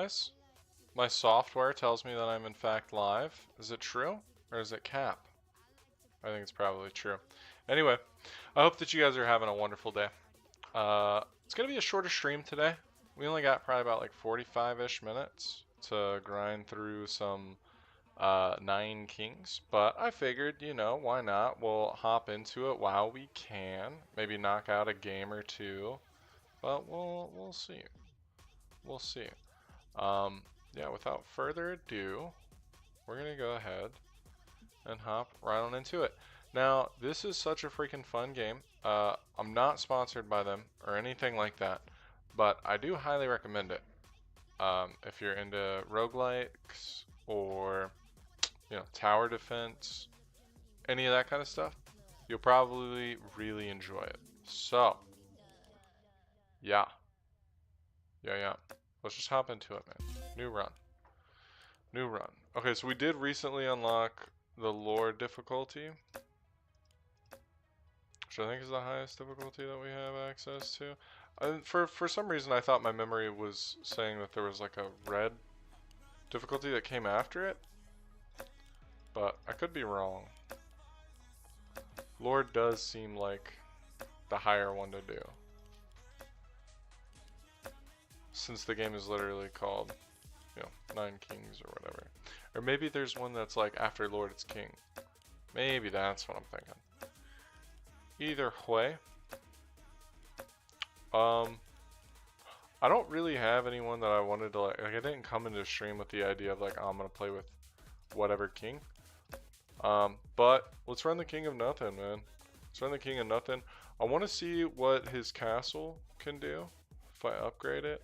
guys? My software tells me that I'm in fact live. Is it true? Or is it cap? I think it's probably true. Anyway, I hope that you guys are having a wonderful day. It's going to be a shorter stream today. We only got probably about like 45-ish minutes to grind through some 9 kings. But I figured, you know, why not? We'll hop into it while we can. Maybe knock out a game or two. But we'll see. We'll see. Yeah, without further ado, we're going to go ahead and hop right on into it. Now, this is such a freaking fun game. I'm not sponsored by them or anything like that, but I do highly recommend it. If you're into roguelikes or, you know, tower defense, any of that kind of stuff, you'll probably really enjoy it. So, yeah. Let's just hop into it, man. New run. Okay, so we did recently unlock the lore difficulty, which I think is the highest difficulty that we have access to. For some reason, I thought my memory was saying that there was like a red difficulty that came after it, but I could be wrong. Lore does seem like the higher one to do, since the game is literally called, you know, 9 Kings or whatever. Or maybe there's one that's like after Lord it's King. Maybe that's what I'm thinking. Either way, I don't really have anyone that I wanted to like I didn't come into stream with the idea of like, oh, I'm gonna play with whatever king. But let's run the King of Nothing, man. Let's run the King of Nothing. I want to see what his castle can do if I upgrade it.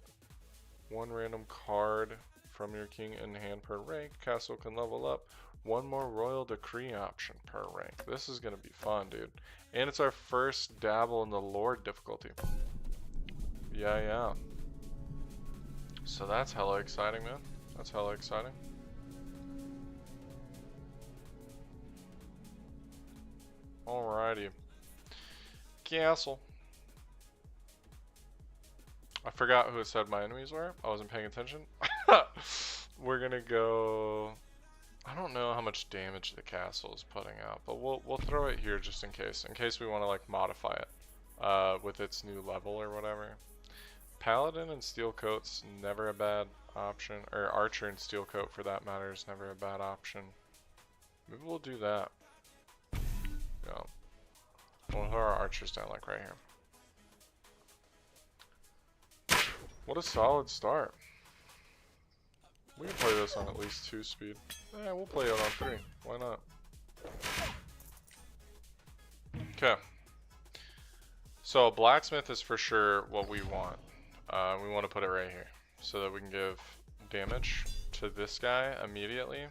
1 random card from your king in hand per rank. Castle can level up. 1 more royal decree option per rank. This is gonna be fun, dude. And it's our first dabble in the lore difficulty. Yeah. So that's hella exciting, man. That's hella exciting. Alrighty. Castle. I forgot who said my enemies were. I wasn't paying attention. We're gonna go. I don't know how much damage the castle is putting out, but we'll throw it here just in case we want to like modify it with its new level or whatever. Paladin and Steel Coat's never a bad option, or Archer and Steel Coat for that matter is never a bad option. Maybe we'll do that. Yeah. We'll throw our archers down like right here. What a solid start. We can play this on at least 2 speed. Yeah, we'll play it on 3. Why not? Okay. So blacksmith is for sure what we want. We want to put it right here so that we can give damage to this guy immediately.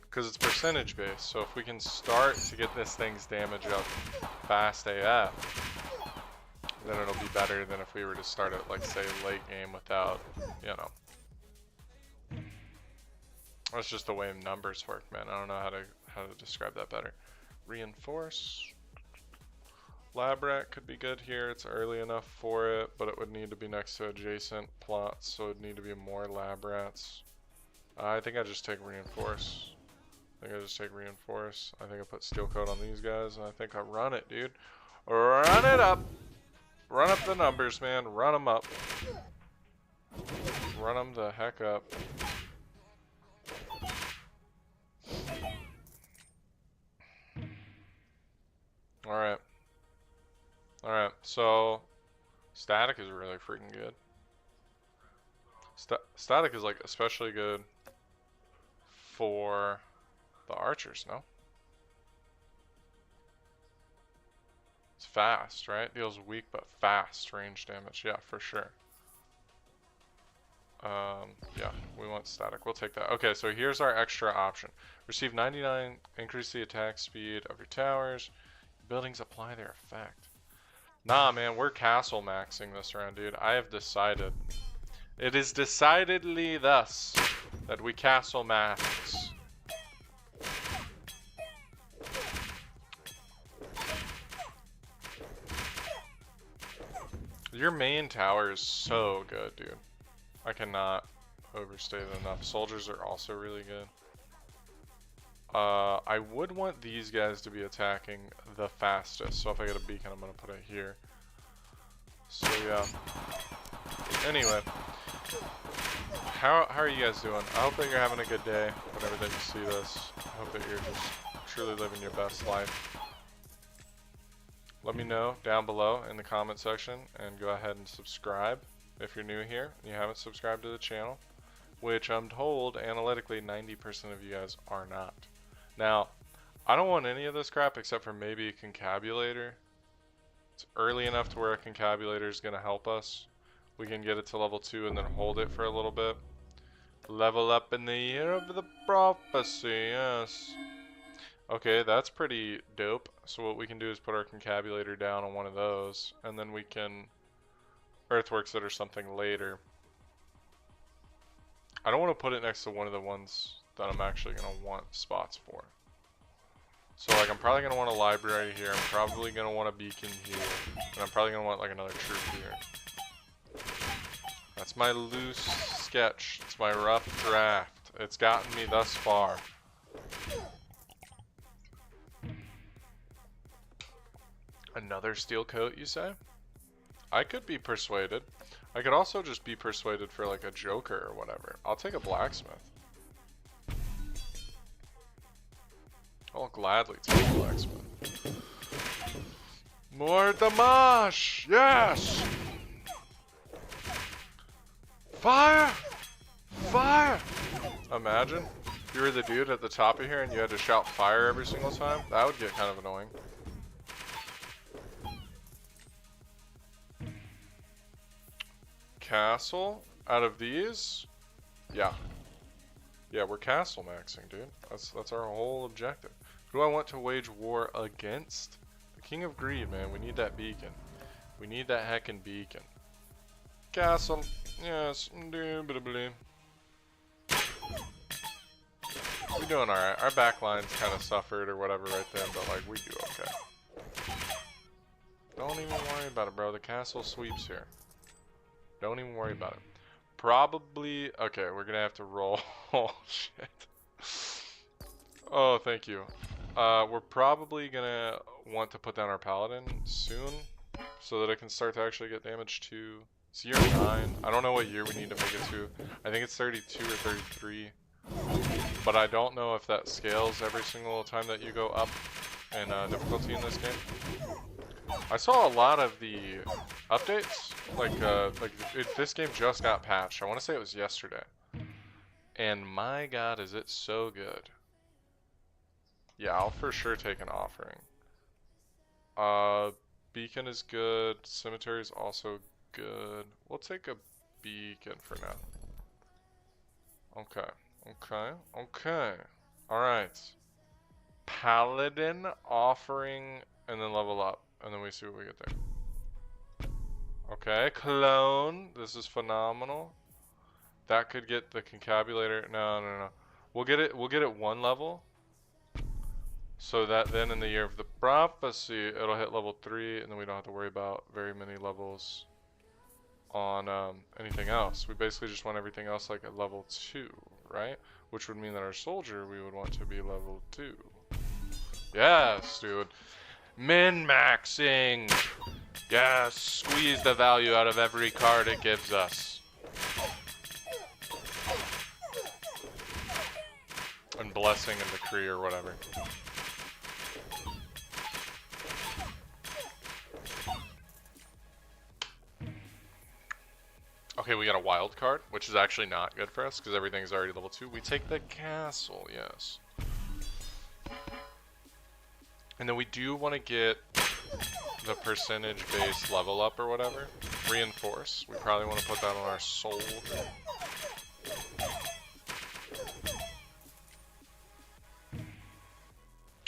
Because it's percentage based, so if we can start to get this thing's damage up fast AF, then it'll be better than if we were to start it, like, say, late game without, you know. That's just the way numbers work, man. I don't know how to describe that better. Reinforce. Lab rat could be good here. It's early enough for it, but it would need to be next to adjacent plots, so it would need to be more lab rats. I think I just take reinforce. I think I put steel coat on these guys, and I think I run it, dude. Run it up. Run up the numbers, man. Run them up. Run them the heck up. Alright, so static is really freaking good. Static is like especially good for the archers, no? It's fast, right? Deals weak but fast range damage. Yeah, for sure. Yeah, we want static. We'll take that. Okay, so here's our extra option. Receive 99, increase the attack speed of your towers. Buildings apply their effect. Nah, man, we're castle maxing this round, dude. I have decided. It is decidedly thus that we castle max. Your main tower is so good, dude. I cannot overstated enough. Soldiers are also really good. I would want these guys to be attacking the fastest. So if I get a beacon, I'm going to put it here. So yeah. Anyway. How are you guys doing? I hope that you're having a good day whenever that you see this. I hope that you're just truly living your best life. Let me know down below in the comment section, and go ahead and subscribe if you're new here and you haven't subscribed to the channel, which I'm told analytically 90% of you guys are not. Now, I don't want any of this crap except for maybe a concabulator. It's early enough to where a concabulator is going to help us. We can get it to level 2 and then hold it for a little bit. Level up in the year of the prophecy, yes. Okay, that's pretty dope. So what we can do is put our concabulator down on one of those, and then we can earthworks it or something later. I don't want to put it next to one of the ones that I'm actually going to want spots for. So like I'm probably going to want a library here, I'm probably going to want a beacon here, and I'm probably going to want like another troop here. That's my loose sketch. It's my rough draft. It's gotten me thus far. Another steel coat, you say? I could be persuaded. I could also just be persuaded for like a joker or whatever. I'll take a blacksmith. I'll gladly take a blacksmith. More damage! Yes! Fire! Fire! Imagine if you were the dude at the top of here and you had to shout fire every single time. That would get kind of annoying. Castle out of these? Yeah. Yeah, we're castle maxing, dude. That's our whole objective. Who do I want to wage war against? The King of Greed, man. We need that beacon. We need that heckin' beacon. Castle. Yes. Indubitably. We're doing alright. Our backline's kind of suffered or whatever right then, but like, we do okay. Don't even worry about it, bro. The castle sweeps here. Don't even worry about it. Probably, okay, we're gonna have to roll. Oh, shit. Oh, thank you. We're probably gonna want to put down our paladin soon so that it can start to actually get damage to. It's year 9. I don't know what year we need to make it to. I think it's 32 or 33. But I don't know if that scales every single time that you go up in difficulty in this game. I saw a lot of the updates, this game just got patched. I want to say it was yesterday. And my god, is it so good. Yeah, I'll for sure take an offering. Beacon is good. Cemetery is also good. We'll take a beacon for now. Okay. Okay. Okay. Alright. Paladin, offering, and then level up. And then we see what we get there. Okay, clone. This is phenomenal. That could get the concabulator. No. We'll get it 1 level. So that then in the year of the prophecy, it'll hit level 3, and then we don't have to worry about very many levels on anything else. We basically just want everything else like at level 2, right? Which would mean that our soldier we would want to be level 2. Yes, dude. Min-maxing! Yes, squeeze the value out of every card it gives us. And blessing and decree or whatever. Okay, we got a wild card, which is actually not good for us because everything's already level 2. We take the castle, yes. And then we do want to get the percentage based level up or whatever. Reinforce. We probably want to put that on our soldier.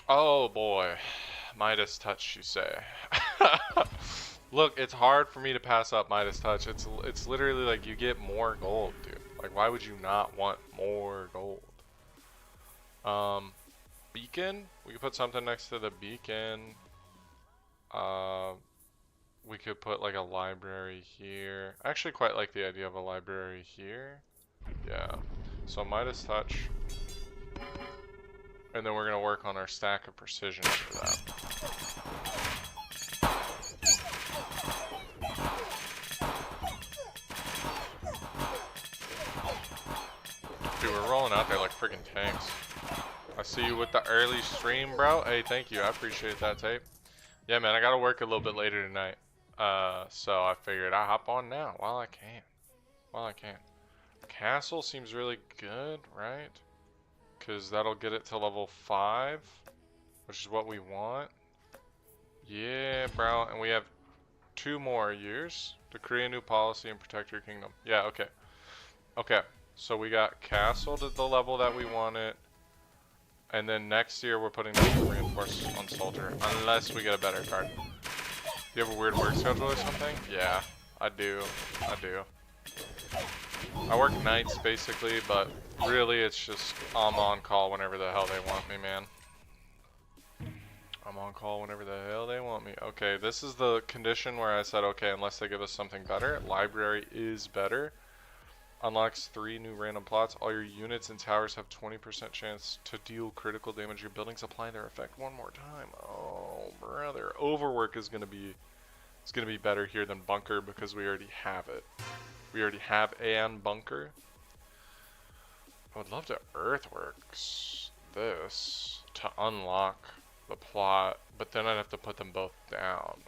Oh boy. Midas touch, you say. Look, it's hard for me to pass up Midas touch. It's literally like you get more gold, dude. Like, why would you not want more gold? Beacon? We could put something next to the beacon. We could put like a library here. I actually quite like the idea of a library here. Yeah. So Midas Touch. And then we're going to work on our stack of precision after that. Dude, we're rolling out there like freaking tanks. I see you with the early stream, bro. Hey, thank you. I appreciate that, Tape. Yeah, man, I got to work a little bit later tonight. So I figured I'll hop on now while I can. Castle seems really good, right? Because that'll get it to level 5, which is what we want. Yeah, bro. And we have 2 more years to create a new policy and protect your kingdom. Yeah, okay. Okay, so we got Castle to the level that we wanted. And then next year we're putting the reinforce on Soldier, unless we get a better card. Do you have a weird work schedule or something? Yeah, I do. I work nights basically, but really it's just I'm on call whenever the hell they want me, man. I'm on call whenever the hell they want me. Okay, this is the condition where I said, okay, unless they give us something better. Library is better. Unlocks 3 new random plots. All your units and towers have 20% chance to deal critical damage. Your buildings apply their effect one more time. Oh, brother. Overwork is gonna be better here than Bunker because we already have it. We already have an Bunker. I would love to Earthworks this to unlock the plot, but then I'd have to put them both down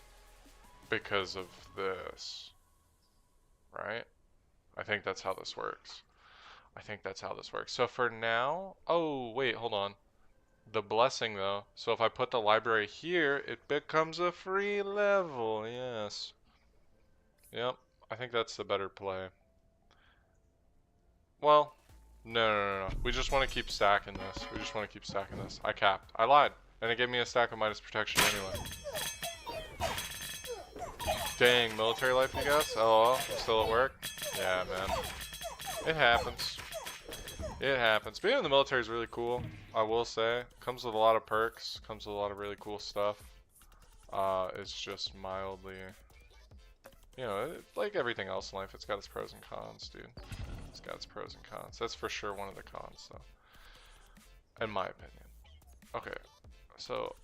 because of this, right? I think that's how this works. So for now, oh wait, hold on. The blessing though. So if I put the library here, it becomes a free level. Yes. Yep. I think that's the better play. Well, no. We just want to keep stacking this. I capped. I lied. And it gave me a stack of Midas protection anyway. Dang, military life, you guys? LOL, I'm still at work? Yeah, man. It happens. Being in the military is really cool, I will say. Comes with a lot of perks, comes with a lot of really cool stuff. It's just mildly, you know, like everything else in life, it's got its pros and cons, dude. That's for sure one of the cons, though. In my opinion. Okay, so...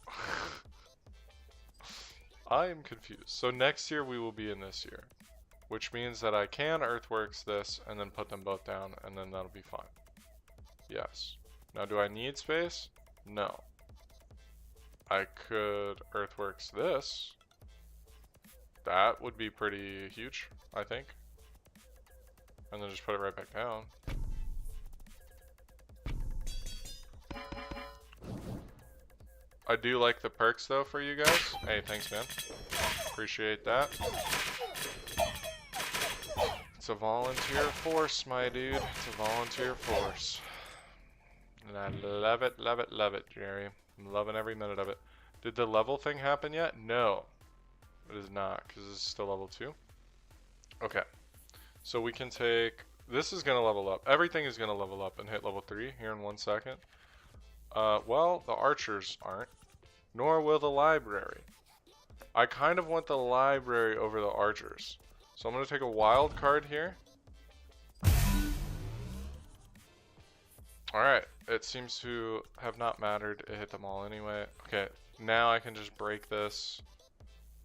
I am confused. So next year we will be in this year, which means that I can Earthworks this and then put them both down, and then that'll be fine. Yes. Now, do I need space? No. I could Earthworks this. That would be pretty huge, I think. And then just put it right back down. I do like the perks though for you guys. Hey, thanks, man. Appreciate that. It's a volunteer force, my dude. It's a volunteer force. And I love it, Jerry. I'm loving every minute of it. Did the level thing happen yet? No. It is not, because this is still level 2. Okay. So we can take... This is going to level up. Everything is going to level up and hit level 3 here in 1 second. Well, the archers aren't. Nor will the library. I kind of want the library over the archers. So I'm going to take a wild card here. Alright, it seems to have not mattered. It hit them all anyway. Okay, now I can just break this.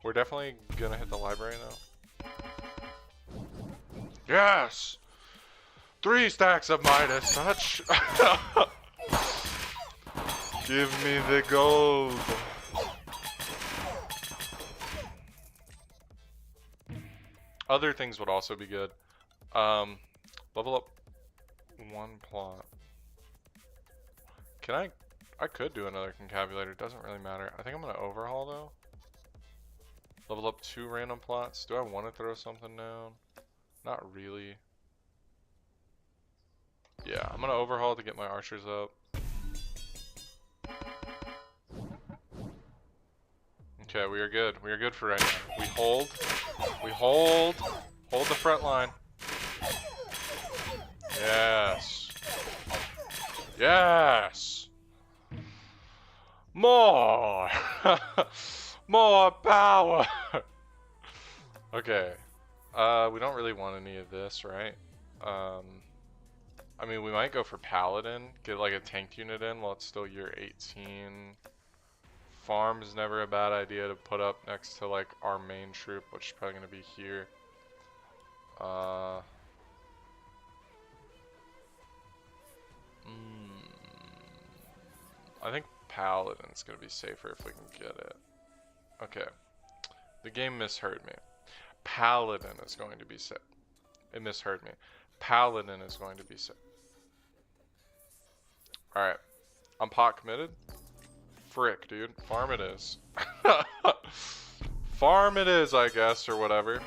We're definitely going to hit the library now. Yes! 3 stacks of Midas Touch! Give me the gold. Other things would also be good. Level up 1 plot. Can I could do another concabulator. Doesn't really matter. I think I'm gonna overhaul though. Level up 2 random plots. Do I want to throw something down? Not really. Yeah, I'm gonna overhaul to get my archers up. Okay, we are good. We are good for right now. We hold. We hold. Hold the front line. Yes. Yes. More. More power. Okay. We don't really want any of this, right? I mean, we might go for Paladin, get like a tank unit in while it's still year 18. Farm is never a bad idea to put up next to like our main troop, which is probably going to be here. I think Paladin's going to be safer if we can get it. Okay. The game misheard me. Paladin is going to be safe. It misheard me. Paladin is going to be safe. Alright. I'm pot committed. Frick, dude. Farm it is. Farm it is, I guess, or whatever.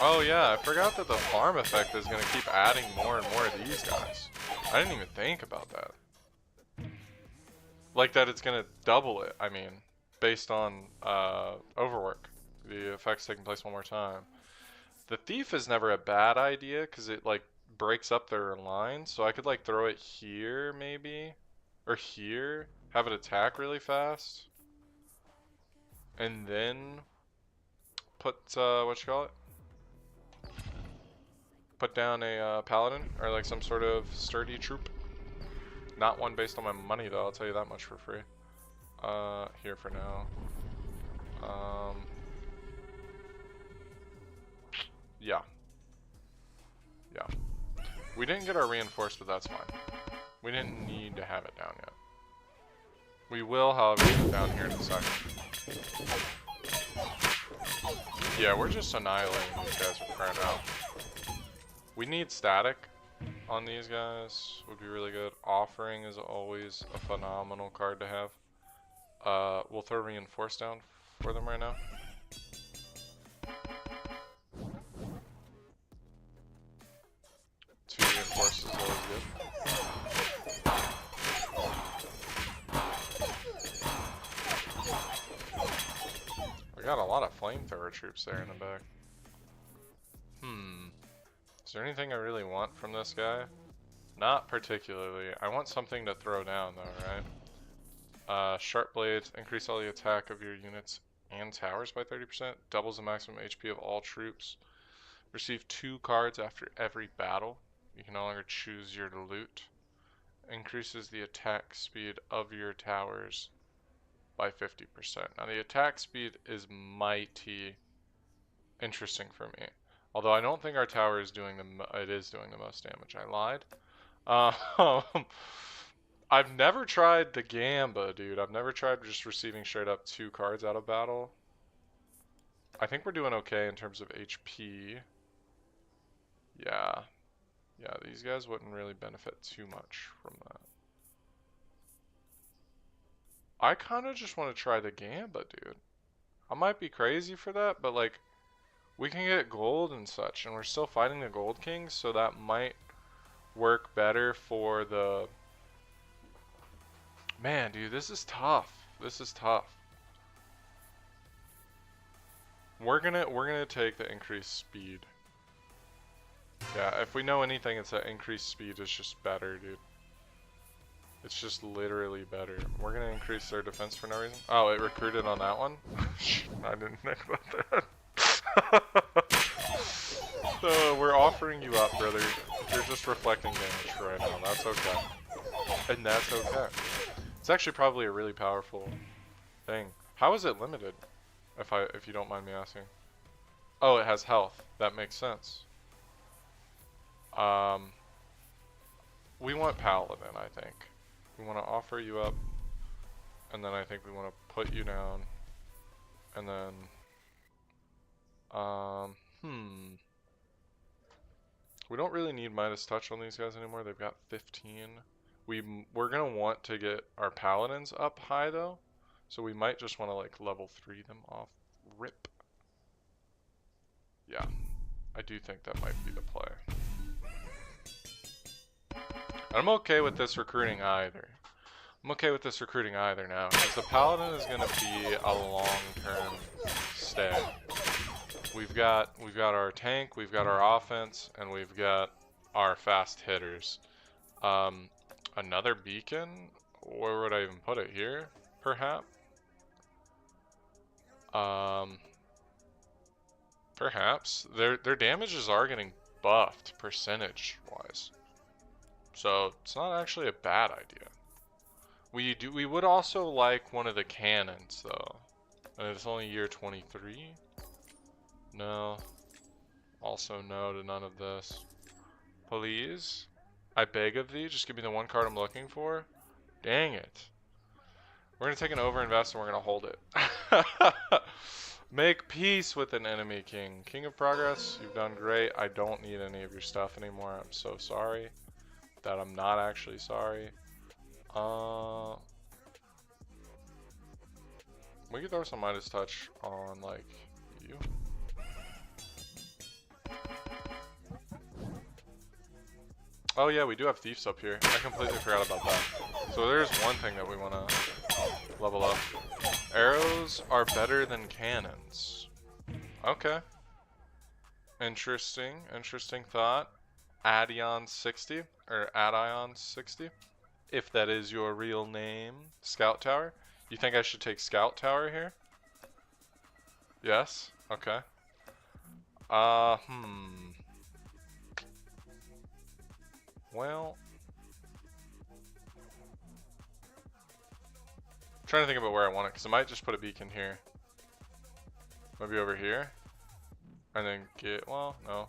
Oh yeah, I forgot that the farm effect is going to keep adding more and more of these guys. I didn't even think about that. Like that it's going to double it, I mean, based on overwork. The effect's taking place one more time. The thief is never a bad idea because it like breaks up their line, so I could like throw it here maybe, or here, have it attack really fast, and then put what you call it? Put down a paladin or like some sort of sturdy troop. Not one based on my money though, I'll tell you that much for free. Here for now. Yeah. Yeah. We didn't get our reinforced, but that's fine. We didn't need to have it down yet. We will, however, get it down here in a second. Yeah, we're just annihilating these guys for crying out. We need static on these guys. Would be really good. Offering is always a phenomenal card to have. We'll throw reinforce down for them right now. Two reinforces is always good. We got a lot of flamethrower troops there in the back. Is there anything I really want from this guy? Not particularly. I want something to throw down though, right? Sharp blades, increase all the attack of your units and towers by 30%, doubles the maximum HP of all troops. Receive 2 cards after every battle. You can no longer choose your loot. Increases the attack speed of your towers by 50%. Now the attack speed is mighty interesting for me. Although I don't think our tower is doing it is doing the most damage. I lied. I've never tried the Gamba, dude. I've never tried just receiving straight up 2 cards out of battle. I think we're doing okay in terms of HP. Yeah. Yeah, these guys wouldn't really benefit too much from that. I kind of just want to try the Gamba, dude. I might be crazy for that, but like, we can get gold and such, and we're still fighting the Gold Kings, so that might work better for the... Man, dude, this is tough. This is tough. We're gonna take the increased speed. Yeah, if we know anything, it's that increased speed is just better, dude. It's just literally better. We're gonna increase their defense for no reason. Oh, it recruited on that one? I didn't think about that. We're offering you up, brother. You're just reflecting damage right now. That's okay. And that's okay. It's actually probably a really powerful thing. How is it limited? If you don't mind me asking. Oh, it has health. That makes sense. We want Paladin, I think. We want to offer you up, and then I think we want to put you down, and then we don't really need Midas Touch on these guys anymore. They've got 15. We're gonna want to get our Paladins up high though, so we might just want to like level 3 them off. Rip. Yeah, I do think that might be the play. I'm okay with this recruiting either. I'm okay with this recruiting either now, because the Paladin is going to be a long-term stay. We've got our tank, we've got our offense, and we've got our fast hitters. Another beacon? Where would I even put it? Here, perhaps? Perhaps. Their damages are getting buffed percentage-wise. So it's not actually a bad idea. We would also like one of the cannons though. And it's only year 23. No. Also no to none of this. Please? I beg of thee, just give me the one card I'm looking for. Dang it. We're gonna take an overinvest and we're gonna hold it. Make peace with an enemy king. King of Progress, you've done great. I don't need any of your stuff anymore. I'm so sorry. That I'm not actually sorry. We could throw some Midas Touch on, like, you. Oh yeah, we do have Thieves up here. I completely forgot about that. So there's one thing that we want to level up. Arrows are better than cannons. Okay. Interesting thought. Adion 60, or Adion 60, if that is your real name. Scout Tower. You think I should take Scout Tower here? Yes? Okay. Well, I'm trying to think about where I want it, because I might just put a beacon here. Maybe over here. And then get, well, no.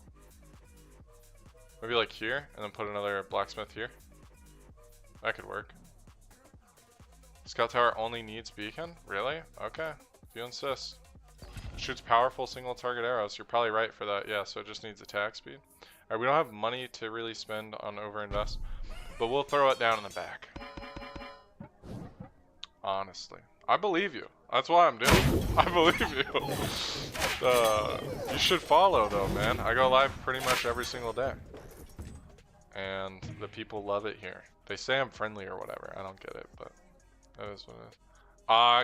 Maybe like here, and then put another blacksmith here. That could work. Scout Tower only needs beacon? Really? Okay, if you insist. Shoots powerful single target arrows. You're probably right for that, yeah, so it just needs attack speed. Alright, we don't have money to really spend on overinvest, but we'll throw it down in the back. Honestly. I believe you. That's why I'm doing it. I believe you. You should follow though, man. I go live pretty much every single day. And the people love it here. They say I'm friendly or whatever. I don't get it, but that is what it is.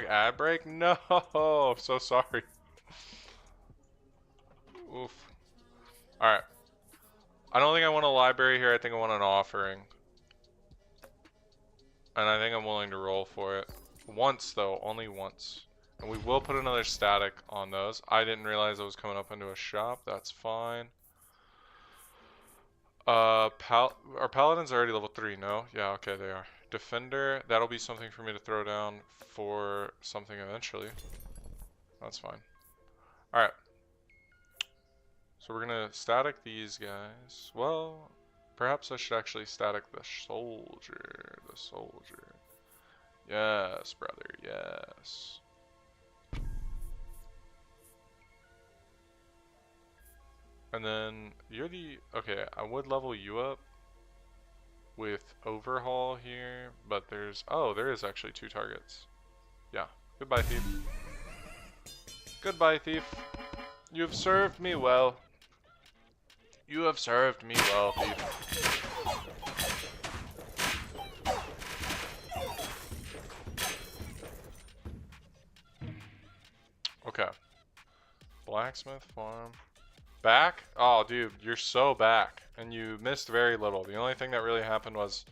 Ad break? No! I'm so sorry. Oof. Alright. I don't think I want a library here. I think I want an offering. And I think I'm willing to roll for it. Once, though. Only once. And we will put another static on those. I didn't realize I was coming up into a shop. That's fine. Our paladins are already level 3, no? Yeah, okay, they are. Defender, that'll be something for me to throw down for something eventually. That's fine. Alright. So we're gonna static these guys. Well, perhaps I should actually static the soldier. The soldier. Yes, brother, yes. And then you're the, okay, I would level you up with overhaul here, but there's, oh, there is actually 2 targets. Yeah, goodbye thief. Goodbye thief. You've served me well. You have served me well, thief. Okay. Blacksmith farm. Back? Oh, dude, you're so back. And you missed very little. The only thing that really happened was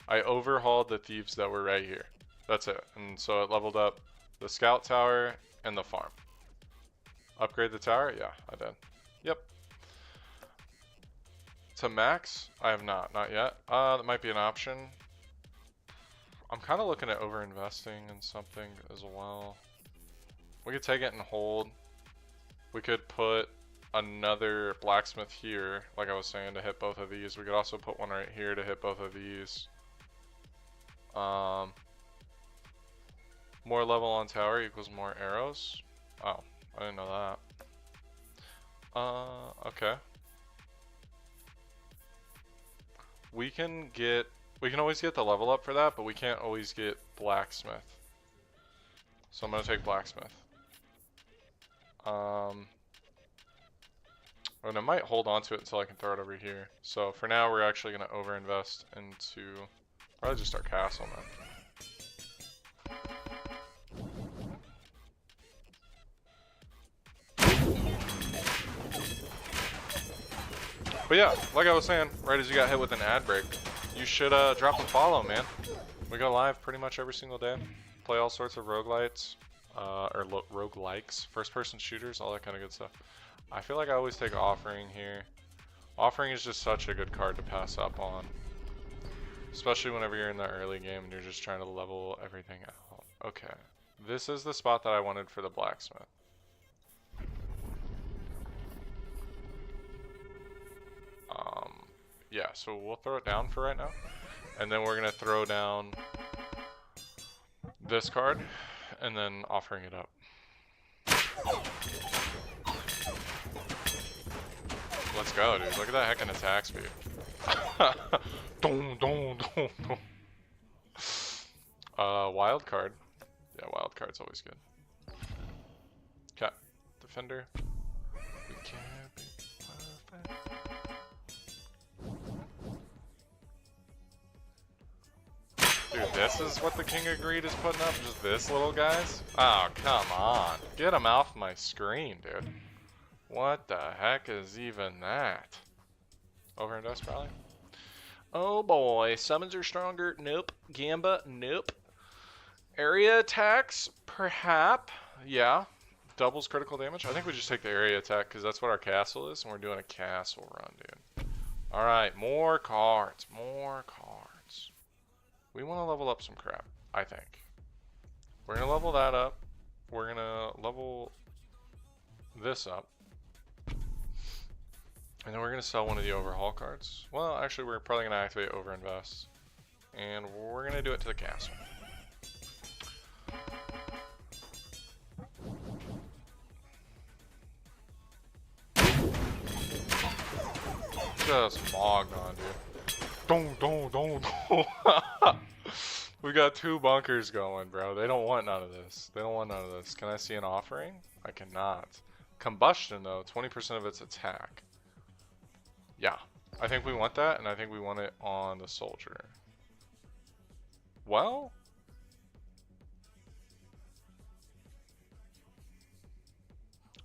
I overhauled the thieves that were right here. That's it. And so it leveled up the scout tower and the farm. Upgrade the tower? Yeah, I did. Yep. To max? I have not. Not yet. That might be an option. I'm kind of looking at over-investing in something as well. We could take it and hold. We could put another blacksmith here, like I was saying, to hit both of these. We could also put one right here to hit both of these. More level on tower equals more arrows. Oh, I didn't know that. Okay. We can always get the level up for that, but we can't always get blacksmith. So I'm gonna take blacksmith. And I might hold on to it until I can throw it over here. So for now, we're actually going to overinvest into probably just our castle, man. But yeah, like I was saying, right as you got hit with an ad break, you should drop a follow, man. We go live pretty much every single day. Play all sorts of roguelites, or roguelikes, first-person shooters, all that kind of good stuff. I feel like I always take Offering here. Offering is just such a good card to pass up on. Especially whenever you're in the early game and you're just trying to level everything out. Okay. This is the spot that I wanted for the blacksmith. Yeah, so we'll throw it down for right now. And then we're going to throw down this card and then Offering it up. Let's go, dude. Look at that heckin' attack speed. Dum, dum, dum, dum. Wild card. Yeah, wild card's always good. Okay. Defender. We can't be perfect. Dude, this is what the King of Greed is putting up? Just this little guys? Oh, come on. Get him off my screen, dude. What the heck is even that? Overinvest, probably? Oh boy, summons are stronger. Nope. Gamba, nope. Area attacks, perhaps. Yeah. Doubles critical damage. I think we just take the area attack because that's what our castle is, and we're doing a castle run, dude. Alright, more cards. More cards. We want to level up some crap, I think. We're going to level that up. We're going to level this up. And then we're going to sell one of the overhaul cards. Well, actually, we're probably going to activate Overinvest. And we're going to do it to the castle. Just mogged on, dude. Don't. We got 2 bunkers going, bro. They don't want none of this. They don't want none of this. Can I see an Offering? I cannot. Combustion, though. 20% of its attack. Yeah. I think we want that, and I think we want it on the soldier. Well...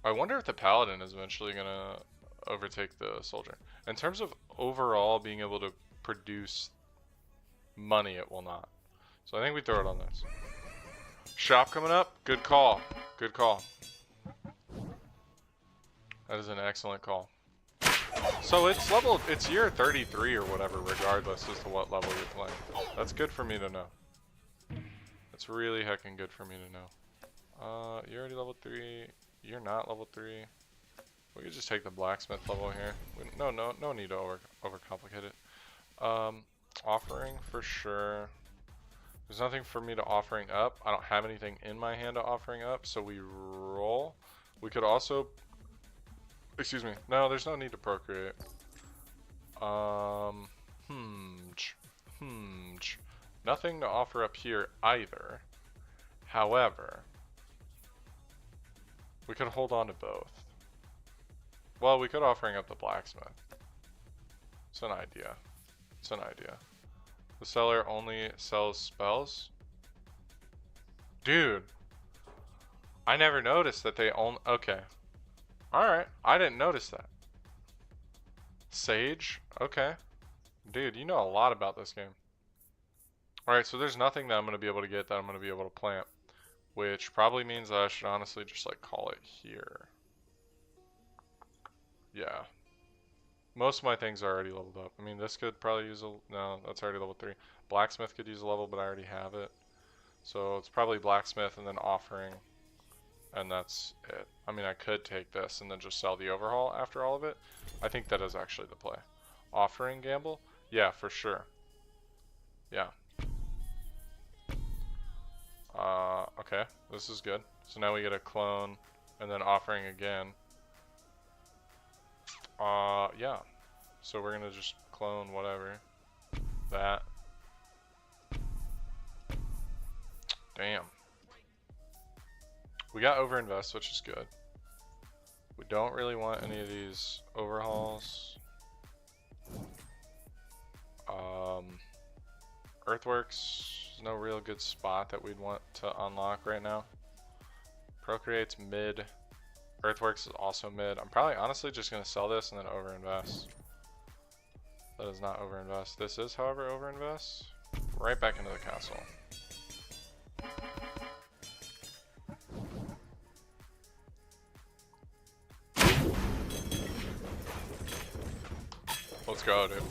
I wonder if the paladin is eventually going to overtake the soldier. In terms of overall being able to produce money, it will not. So I think we throw it on this. Shop coming up. Good call. Good call. That is an excellent call. So it's year 33 or whatever, regardless as to what level you're playing. That's good for me to know. That's really heckin' good for me to know. You're already level 3. You're not level 3. We could just take the blacksmith level here. No need to overcomplicate it. Offering for sure. There's nothing for me to Offering up. I don't have anything in my hand to Offering up, so we roll. We could also... Excuse me. No, there's no need to procreate. Nothing to offer up here either. However, we could hold on to both. Well, we could Offering up the blacksmith. It's an idea. It's an idea. The seller only sells spells? Dude. I never noticed that they own... Okay. Alright. I didn't notice that. Sage? Okay. Dude, you know a lot about this game. Alright, so there's nothing that I'm going to be able to get that I'm going to be able to plant. Which probably means that I should honestly just like call it here. Yeah. Most of my things are already leveled up. I mean, this could probably use a... No, that's already level 3. Blacksmith could use a level, but I already have it. So it's probably blacksmith and then Offering. And that's it. I mean, I could take this and then just sell the overhaul after all of it. I think that is actually the play. Offering gamble? Yeah, for sure. Yeah. Okay. This is good. So now we get a clone and then Offering again. Yeah. So we're gonna just clone whatever. That. Damn. We got Overinvest, which is good. We don't really want any of these overhauls. Earthworks, no real good spot that we'd want to unlock right now. Procreate's mid. Earthworks is also mid. I'm probably honestly just going to sell this and then Overinvest. That is not Overinvest. This is, however, Overinvest. Right back into the castle. Let's go, dude.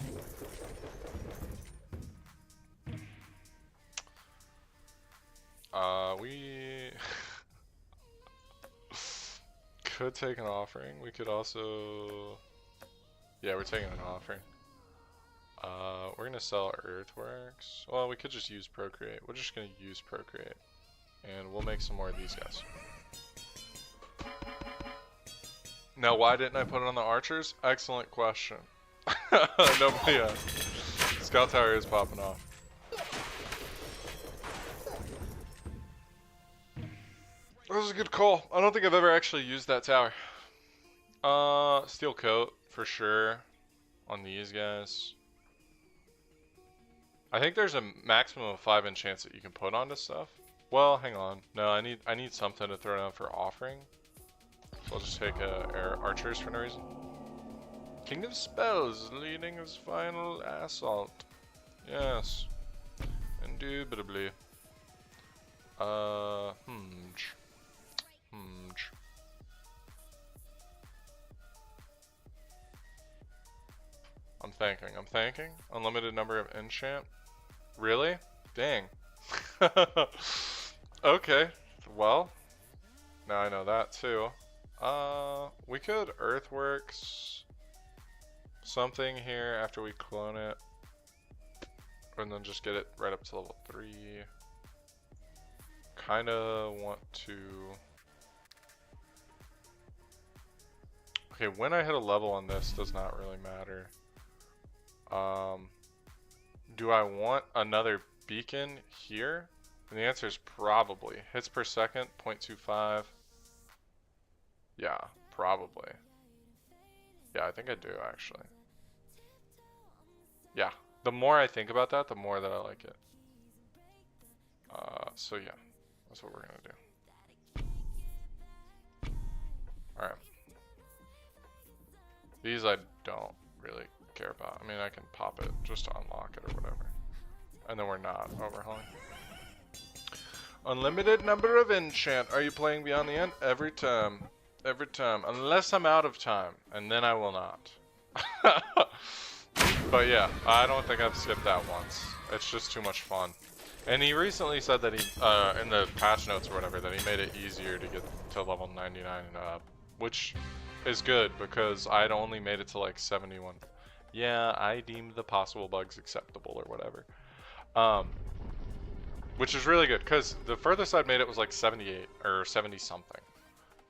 We could take an offering. We could also... Yeah, we're taking an offering. We're gonna sell Earthworks. Well, we could just use Procreate. We're just gonna use Procreate. And we'll make some more of these guys. Now, why didn't I put it on the archers? Excellent question. Nobody Scout Tower is popping off. That was a good call. I don't think I've ever actually used that tower. Steel coat for sure on these guys. I think there's a maximum of 5 enchants that you can put onto stuff. Well, hang on. No, I need something to throw down for offering. So I'll just take air archers for no reason. King of Spells leading his final assault. Yes. Indubitably. I'm thinking. Unlimited number of enchant. Really? Dang. Okay. Well, now I know that too. We could Earthworks something here after we clone it. And then just get it right up to level 3. Kinda want to... Okay, when I hit a level on this does not really matter. Do I want another beacon here? And the answer is probably. Hits per second, 0.25. Yeah, probably. Yeah, I think I do actually. Yeah, the more I think about that, the more that I like it. So yeah, that's what we're gonna do. Alright. These I don't really care about. I mean, I can pop it just to unlock it or whatever. And then we're not overhauling. Unlimited number of enchant. Are you playing Beyond the End? Every time. Every time. Unless I'm out of time. And then I will not. But yeah, I don't think I've skipped that once. It's just too much fun. And he recently said that he, in the patch notes or whatever, that he made it easier to get to level 99 and up. Which is good, because I'd only made it to like 71. Yeah, I deemed the possible bugs acceptable or whatever. Which is really good, because the furthest I'd made it was like 78 or 70 something.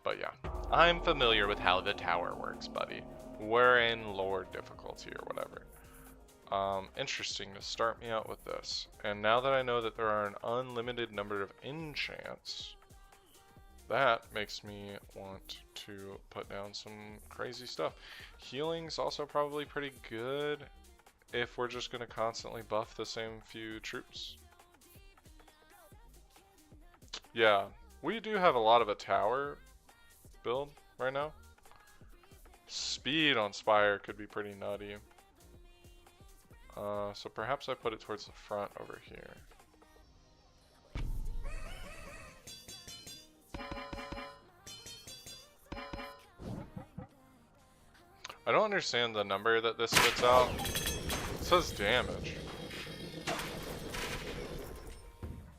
But yeah, I'm familiar with how the tower works, buddy. We're in lower difficulty or whatever. Interesting to start me out with this. And now that I know that there are an unlimited number of enchants, that makes me want to put down some crazy stuff. Healing's also probably pretty good if we're just going to constantly buff the same few troops. Yeah, we do have a lot of a tower build right now. Speed on Spire could be pretty nutty. So perhaps I put it towards the front over here. I don't understand the number that this spits out. It says damage.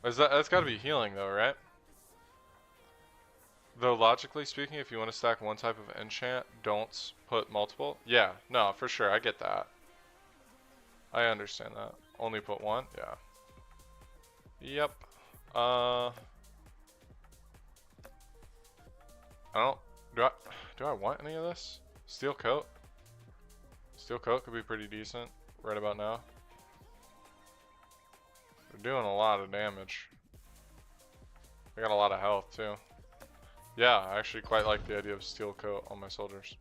That's gotta be healing though, right? Though logically speaking, if you want to stack one type of enchant, don't put multiple. Yeah, no, for sure, I get that. I understand that. Only put one? Yeah. Yep. Do I want any of this? Steel coat? Steel coat could be pretty decent right about now. They're doing a lot of damage. They got a lot of health too. Yeah, I actually quite like the idea of steel coat on my soldiers.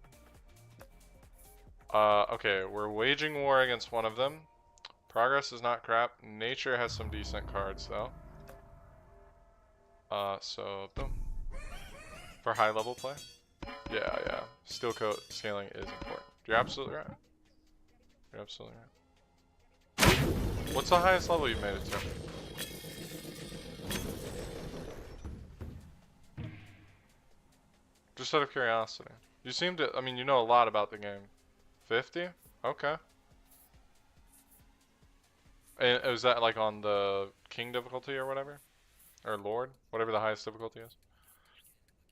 Okay, we're waging war against one of them. Progress is not crap. Nature has some decent cards though. So boom. For high level play. Yeah. Steel coat scaling is important. You're absolutely right. You're absolutely right. What's the highest level you made it to? Just out of curiosity. You seem to, I mean, you know a lot about the game. 50? Okay. Is that like on the king difficulty or whatever? Or lord? Whatever the highest difficulty is.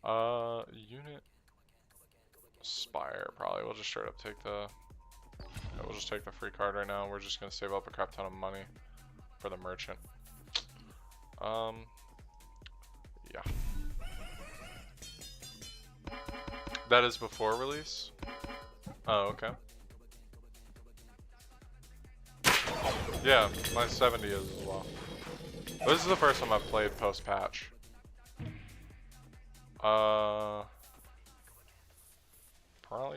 Unit Spire, probably. We'll just straight up take the... Yeah, we'll just take the free card right now. We're just gonna save up a crap ton of money for the merchant. Yeah. That is before release? Oh, okay. Yeah, my 70 is as well. This is the first time I've played post-patch. Probably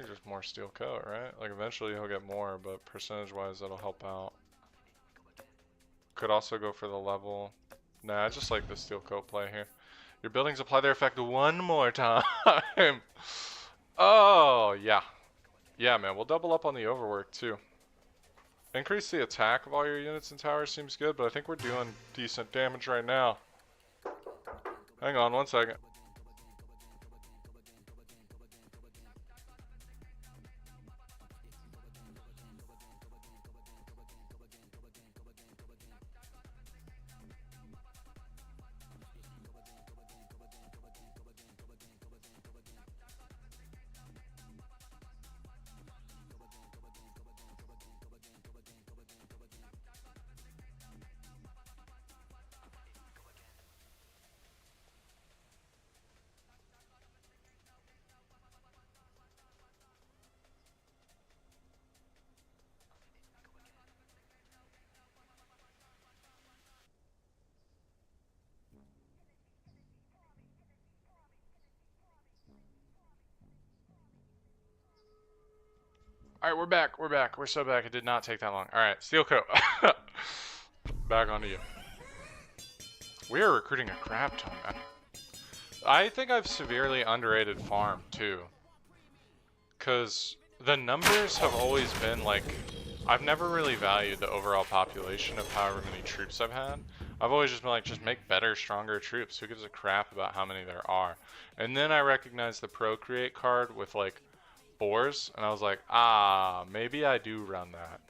just more steel coat, right? Like eventually he'll get more, but percentage-wise that'll help out. Could also go for the level. Nah, I just like the steel coat play here. Your buildings apply their effect one more time. Oh, yeah. Yeah, man, we'll double up on the overwork too. Increase the attack of all your units and towers seems good, but I think we're doing decent damage right now. Hang on one second. Alright, we're back. We're back. We're so back. It did not take that long. Alright, Steel Coat. Back onto you. We are recruiting a crap ton, man. I think I've severely underrated farm, too. Because the numbers have always been like... I've never really valued the overall population of however many troops I've had. I've always just been like, just make better, stronger troops. Who gives a crap about how many there are? And then I recognized the Procreate card with like... boars, and I was like, ah, maybe I do run that.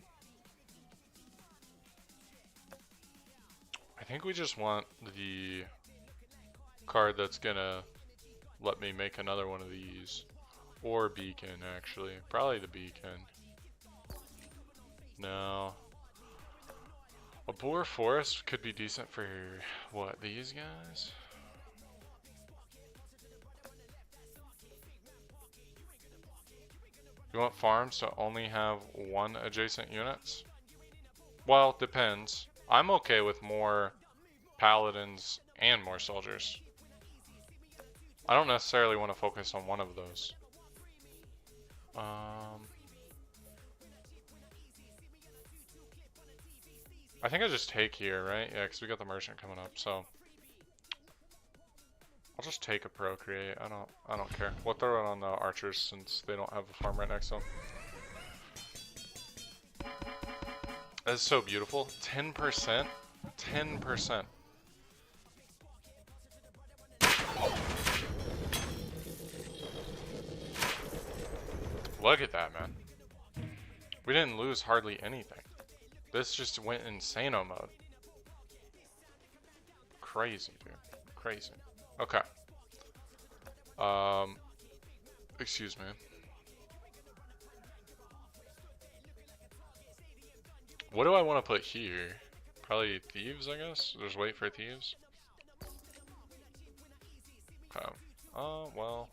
I think we just want the card that's gonna let me make another one of these. Or beacon, actually. Probably the beacon. No. A boar forest could be decent for, what, these guys? You want farms to only have one adjacent units? Well, depends. I'm okay with more paladins and more soldiers. I don't necessarily want to focus on one of those. I think I just take here, right? Yeah, because we got the merchant coming up, so I'll just take a Procreate. I don't care. We'll throw it on the archers since they don't have a farm right next to them. That's so beautiful. 10%? 10%. Look at that, man. We didn't lose hardly anything. This just went insano mode. Crazy, dude. Crazy. Okay. Excuse me. What do I want to put here? Probably thieves, I guess? Just wait for thieves. Okay. Well.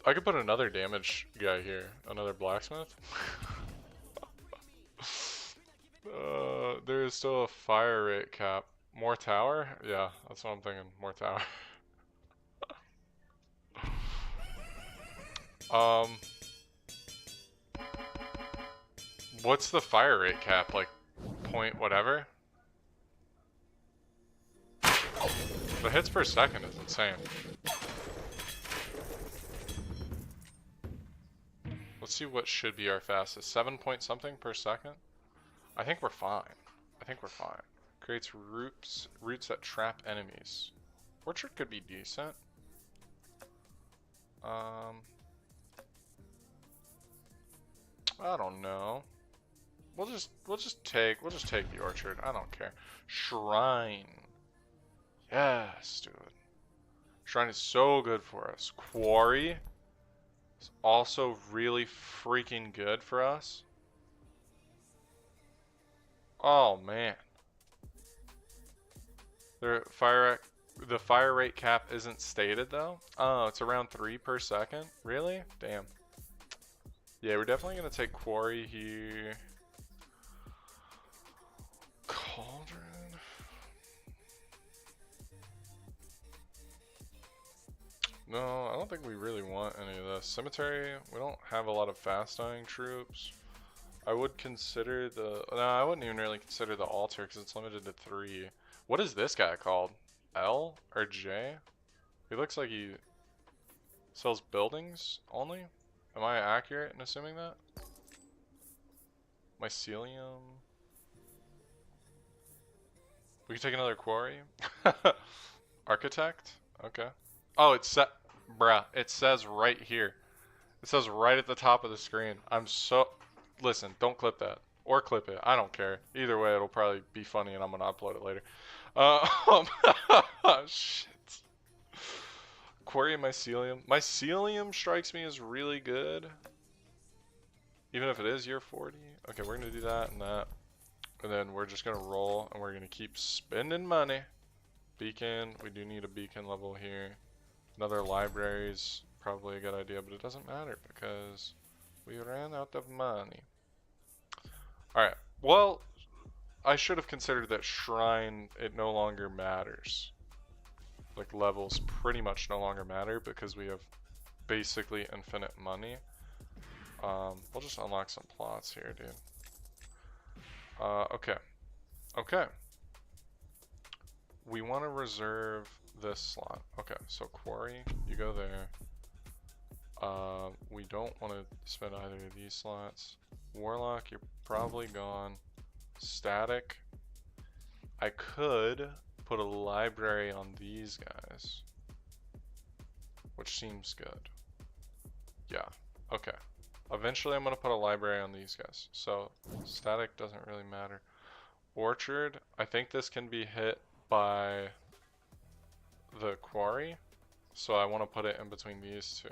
I could put another damage guy here. Another blacksmith. There is still a fire rate cap. More tower? Yeah, that's what I'm thinking. More tower. What's the fire rate cap? Like, point whatever? The hits per second is insane. Let's see what should be our fastest. 7 point something per second? I think we're fine. I think we're fine. Creates roots that trap enemies. Orchard could be decent. I don't know. We'll just take the orchard. I don't care. Shrine. Yes, dude. Shrine is so good for us. Quarry is also really freaking good for us. Oh man. The fire rate cap isn't stated though. Oh, it's around 3 per second. Really? Damn. Yeah, we're definitely gonna take quarry here. Cauldron. No, I don't think we really want any of this. Cemetery, we don't have a lot of fast dying troops. I would consider no, I wouldn't even really consider the altar because it's limited to 3. What is this guy called? L or J? He looks like he sells buildings only. Am I accurate in assuming that? Mycelium. We can take another quarry. Architect? Okay. Oh, it says right here. It says right at the top of the screen. Listen, don't clip that. Or clip it. I don't care. Either way, it'll probably be funny and I'm gonna upload it later. Shit. Quarry and Mycelium. Mycelium strikes me as really good. Even if it is year 40. Okay, we're gonna do that and that. And then we're just gonna roll and we're gonna keep spending money. Beacon, we do need a beacon level here. Another library's probably a good idea, but it doesn't matter because we ran out of money. Alright, well, I should have considered that shrine, it no longer matters. Like levels pretty much no longer matter because we have basically infinite money. We'll just unlock some plots here, dude. Okay. Okay. We want to reserve this slot. Okay, so quarry, you go there. We don't want to spend either of these slots. Warlock, you're probably gone. Static. I could put a library on these guys, which seems good. Yeah, okay. Eventually I'm going to put a library on these guys. So static doesn't really matter. Orchard, I think this can be hit by the quarry. So I want to put it in between these two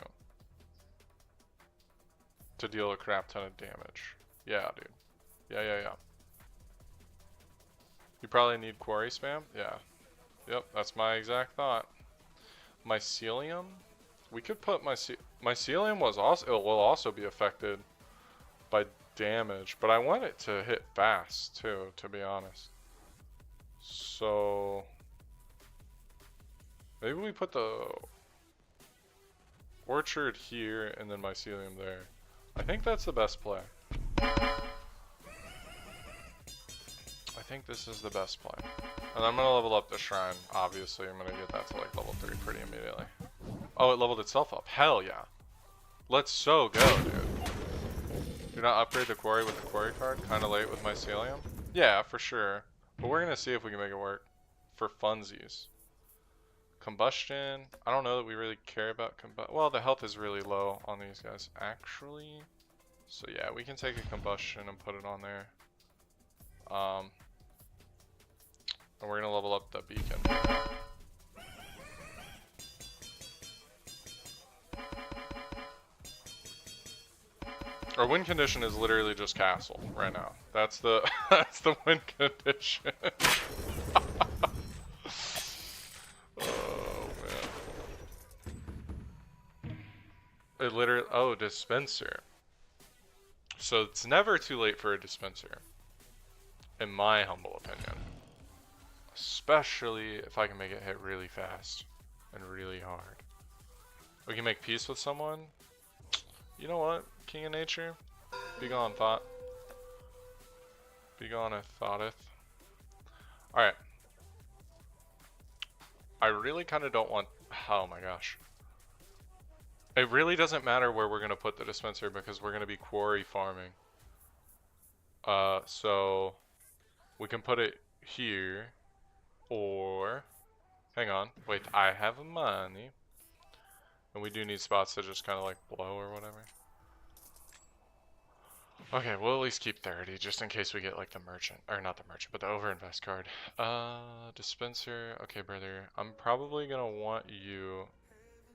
to deal a crap ton of damage. Yeah, dude. Yeah. You probably need quarry spam? Yeah. Yep, that's my exact thought. Mycelium? We could put Mycelium will also be affected by damage, but I want it to hit fast too, to be honest. So maybe we put the orchard here and then Mycelium there. I think that's the best play. I think this is the best play. And I'm gonna level up the shrine, obviously. I'm gonna get that to like level 3 pretty immediately. Oh, it leveled itself up. Hell yeah. Let's so go, dude. Do not upgrade the quarry with the quarry card. Kinda late with Mycelium. Yeah, for sure. But we're gonna see if we can make it work. For funsies. Combustion. I don't know that we really care about combustion. Well, the health is really low on these guys, actually. So yeah, we can take a combustion and put it on there. And we're gonna level up the beacon. Our win condition is literally just castle right now. That's the that's the win condition. Oh man. It literally dispenser. So it's never too late for a dispenser. In my humble opinion. Especially if I can make it hit really fast and really hard. We can make peace with someone. You know what? King of Nature? Be gone, thought. Be gone, I thoughteth. Alright. I really kind of don't want... Oh my gosh. It really doesn't matter where we're going to put the dispenser because we're going to be quarry farming. So... we can put it here. Or... hang on. Wait, I have money. And we do need spots to just kind of like blow or whatever. Okay, we'll at least keep 30 just in case we get like the merchant, or not the merchant, but the overinvest card. Dispenser. Okay, brother. I'm probably gonna want you.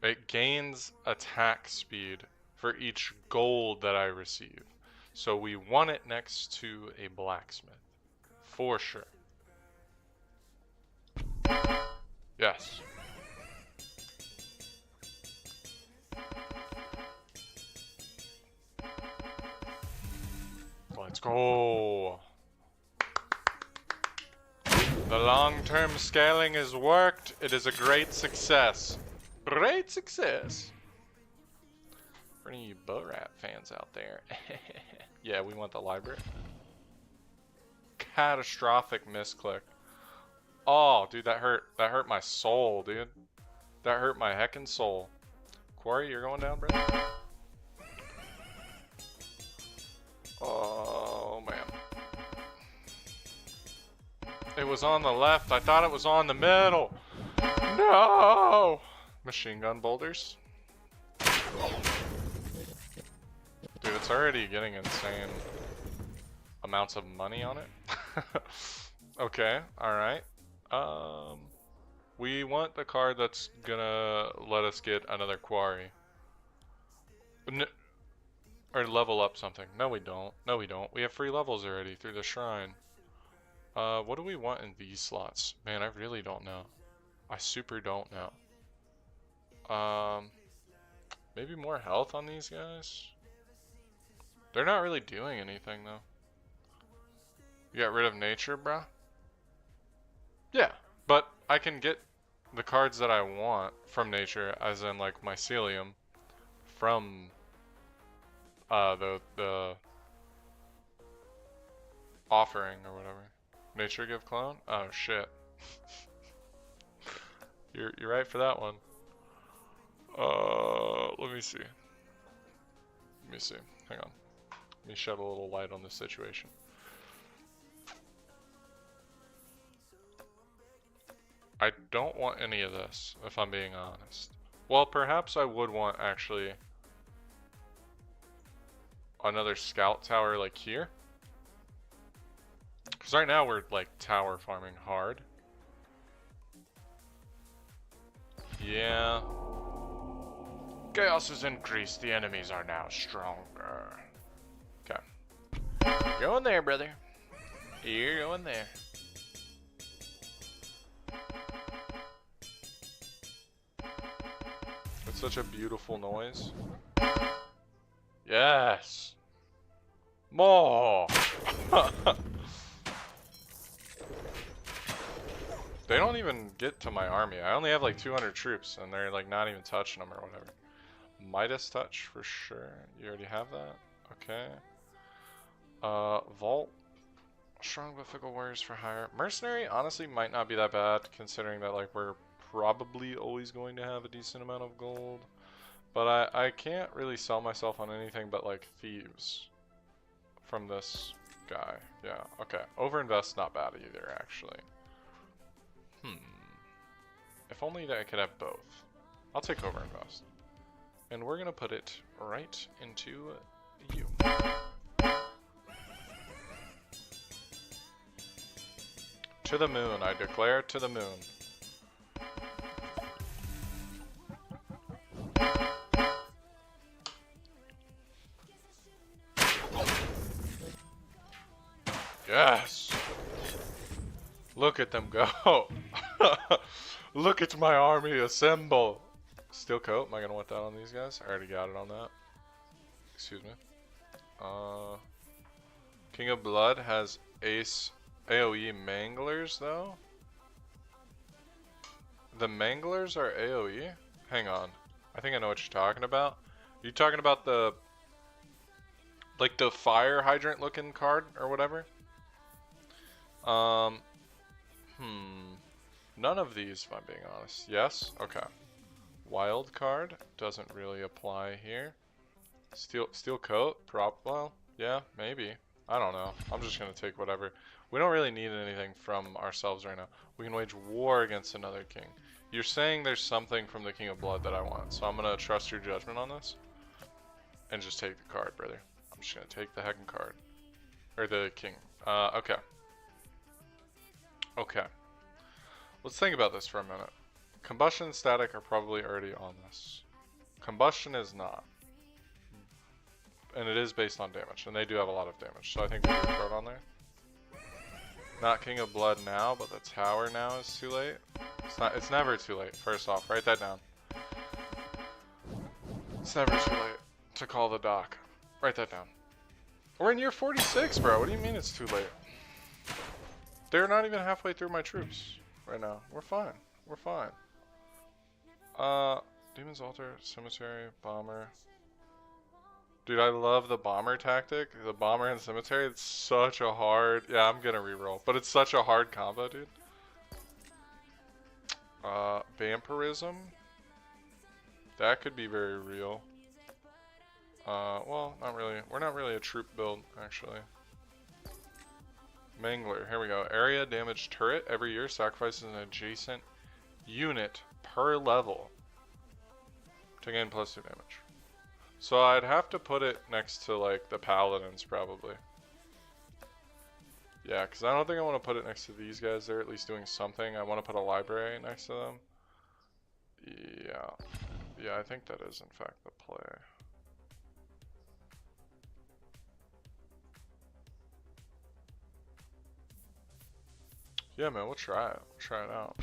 It gains attack speed for each gold that I receive. So we want it next to a blacksmith. For sure. Yes. Let's go. The long-term scaling has worked. It is a great success. Great success. For any of you Bo Rat fans out there. Yeah, we want the library. Catastrophic misclick. Oh, dude, that hurt. That hurt my soul, dude. That hurt my heckin' soul. Quarry, you're going down, bro? Oh, man. It was on the left. I thought it was on the middle. No! Machine gun boulders. Dude, it's already getting insane amounts of money on it. Okay, alright. We want the card that's gonna let us get another quarry. Or level up something. No, we don't. No, we don't. We have free levels already through the shrine. What do we want in these slots? Man, I really don't know. I super don't know. Maybe more health on these guys? They're not really doing anything, though. You got rid of nature, bruh? Yeah, but I can get the cards that I want from nature, as in, like, mycelium, from, the offering or whatever. Nature give clone? Oh, shit. You're right for that one. Let me see. Let me see. Hang on. Let me shed a little light on this situation. I don't want any of this, if I'm being honest. Well, perhaps I would want, actually, another scout tower like here. Because right now we're, like, tower farming hard. Yeah. Chaos has increased. The enemies are now stronger. Okay. Going there, brother. You're going there. It's such a beautiful noise. Yes. More. They don't even get to my army. I only have like 200 troops and they're like not even touching them or whatever. Midas touch for sure. You already have that? Okay. Vault. Strong but fickle warriors for hire. Mercenary honestly might not be that bad considering that like we're probably always going to have a decent amount of gold. But I can't really sell myself on anything but like thieves from this guy. Yeah, okay. Overinvest not bad either actually. If only that I could have both. I'll take overinvest. And we're gonna put it right into you. To the moon, I declare, to the moon. Yes! Look at them go! Look at my army assemble! Steel coat, am I gonna want that on these guys? I already got it on that. Excuse me. King of Blood has ace AoE manglers though? The manglers are AoE? Hang on. I think I know what you're talking about. Are you talking about the like the fire hydrant looking card or whatever? None of these, if I'm being honest. Yes? Okay. Wild card doesn't really apply here. Steel coat? Well, yeah, maybe. I don't know. I'm just gonna take whatever. We don't really need anything from ourselves right now. We can wage war against another king. You're saying there's something from the King of Blood that I want, so I'm gonna trust your judgment on this. And just take the card, brother. I'm just gonna take the Heckin card. Or the king. Okay. Okay. Let's think about this for a minute. Combustion and static are probably already on this. Combustion is not. And it is based on damage, and they do have a lot of damage, so I think we can throw it on there. Not King of Blood now, but the tower now is too late. It's never too late, first off. Write that down. It's never too late to call the dock. Write that down. We're in year 46, bro. What do you mean it's too late? They're not even halfway through my troops right now. We're fine. We're fine. Demon's Altar, Cemetery, Bomber. Dude, I love the bomber tactic. The bomber and cemetery, it's such a hard... Yeah, I'm gonna reroll. But it's such a hard combo, dude. Vampirism. That could be very real. Well, not really. We're not really a troop build, actually. Mangler, here we go. Area damage turret. Every year sacrifices an adjacent unit per level to gain +2 damage. So I'd have to put it next to like the paladins probably. Yeah, because I don't think I want to put it next to these guys. They're at least doing something. I want to put a library next to them. Yeah. Yeah, I think that is in fact the play. Yeah, man, we'll try it. We'll try it out.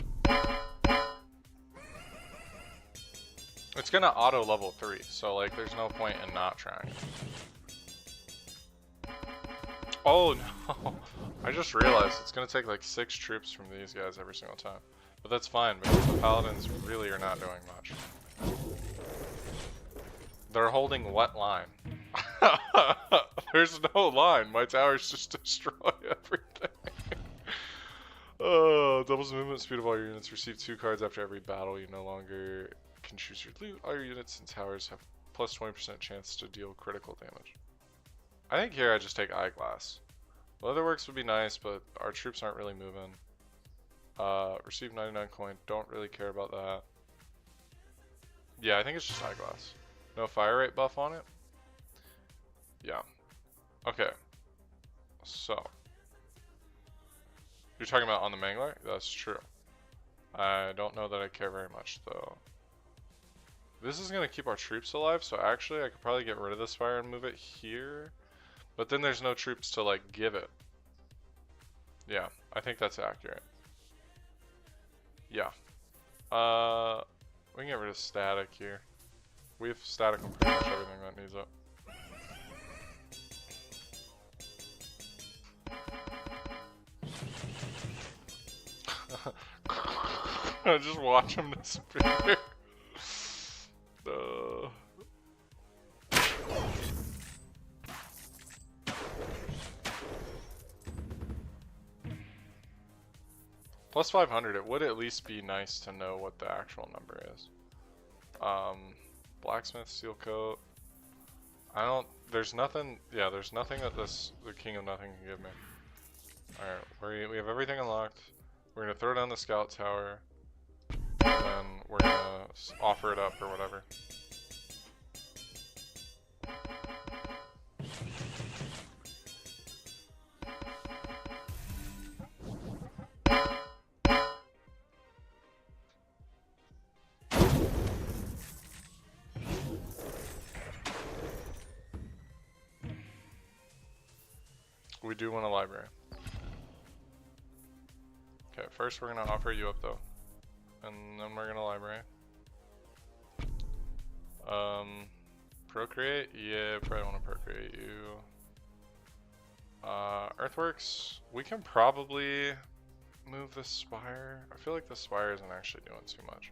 It's gonna auto level 3, so like there's no point in not trying. Oh no, I just realized it's gonna take like 6 troops from these guys every single time. But that's fine because the paladins really are not doing much. They're holding what line? There's no line, my towers just destroy everything. Oh, doubles the movement speed of all your units. Receive 2 cards after every battle. You no longer can choose your loot. All your units and towers have plus 20% chance to deal critical damage. I think here I just take Eyeglass. Leatherworks would be nice, but our troops aren't really moving. Receive 99 coin. Don't really care about that. Yeah, I think it's just Eyeglass. No fire rate buff on it? Yeah. Okay. So. You're talking about on the Mangler? That's true. I don't know that I care very much, though. This is going to keep our troops alive, so actually I could probably get rid of this fire and move it here. But then there's no troops to, like, give it. Yeah, I think that's accurate. Yeah. We can get rid of static here. We have static on pretty much everything that needs it. I just watch him disappear. Plus 500, it would at least be nice to know what the actual number is. Blacksmith, steel coat. There's nothing, yeah, there's nothing that the King of Nothing can give me. Alright, we have everything unlocked. We're gonna throw down the scout tower. And then we're gonna offer it up or whatever. We do want a library. Okay, first we're gonna offer you up though. And then we're gonna library. Procreate? Yeah, probably wanna procreate you. Earthworks, we can probably move the spire. I feel like the spire isn't actually doing too much.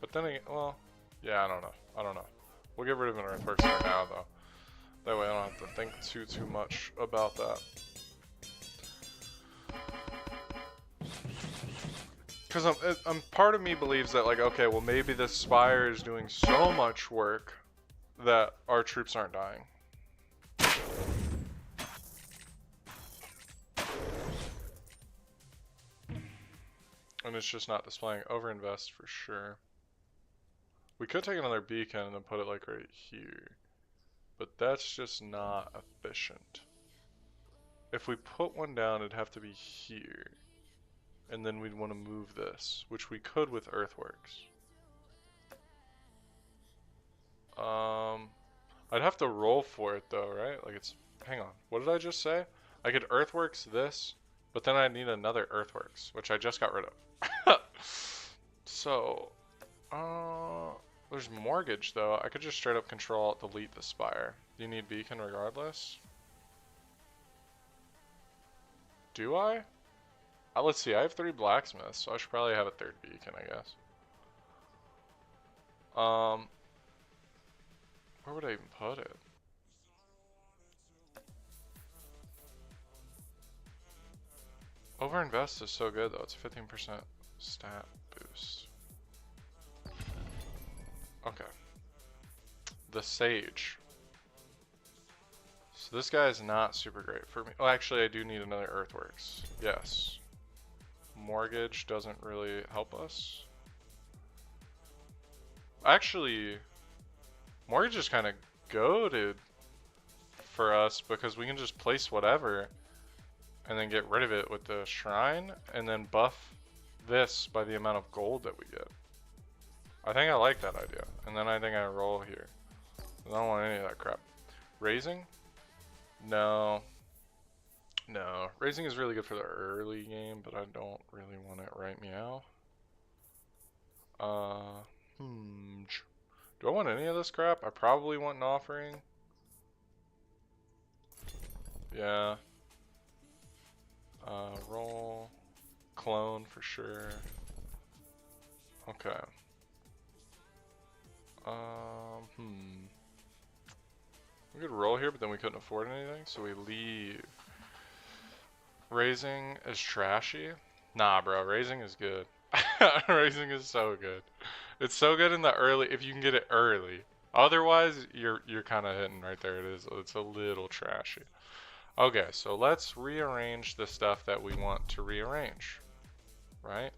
But then again, well, yeah, I don't know. We'll get rid of an earthworks for now though. That way I don't have to think too much about that. Because part of me believes that, like, okay, well, maybe this spire is doing so much work that our troops aren't dying. And it's just not displaying. Overinvest for sure. We could take another beacon and then put it, like, right here. but that's just not efficient. If we put one down, it'd have to be here. And then we'd want to move this, which we could with earthworks. I'd have to roll for it though, right? Like it's, hang on, what did I just say? I could earthworks this, but then I'd need another earthworks, which I just got rid of. So, there's mortgage though. I could just straight up control delete the spire. Do you need beacon regardless? Do I? Let's see, I have 3 blacksmiths, so I should probably have a 3rd beacon, I guess. Where would I even put it? Overinvest is so good though, it's a 15% stat boost. Okay. The Sage. So this guy is not super great for me. Oh, actually I do need another earthworks. Yes. Mortgage doesn't really help us. Actually, mortgage is kind of goated for us because we can just place whatever and then get rid of it with the shrine and then buff this by the amount of gold that we get. I think I like that idea. And then I think I roll here. I don't want any of that crap. Raising? No. No. Raising is really good for the early game, but I don't really want it right meow. Do I want any of this crap? I probably want an offering. Yeah. Roll. Clone for sure. Okay. We could roll here, but then we couldn't afford anything, so we leave. Raising is trashy. Nah, bro, raising is good. Raising is so good. It's so good in the early, if you can get it early. Otherwise, you're kind of hitting right there. It's a little trashy. Okay, so let's rearrange the stuff that we want to rearrange. Right?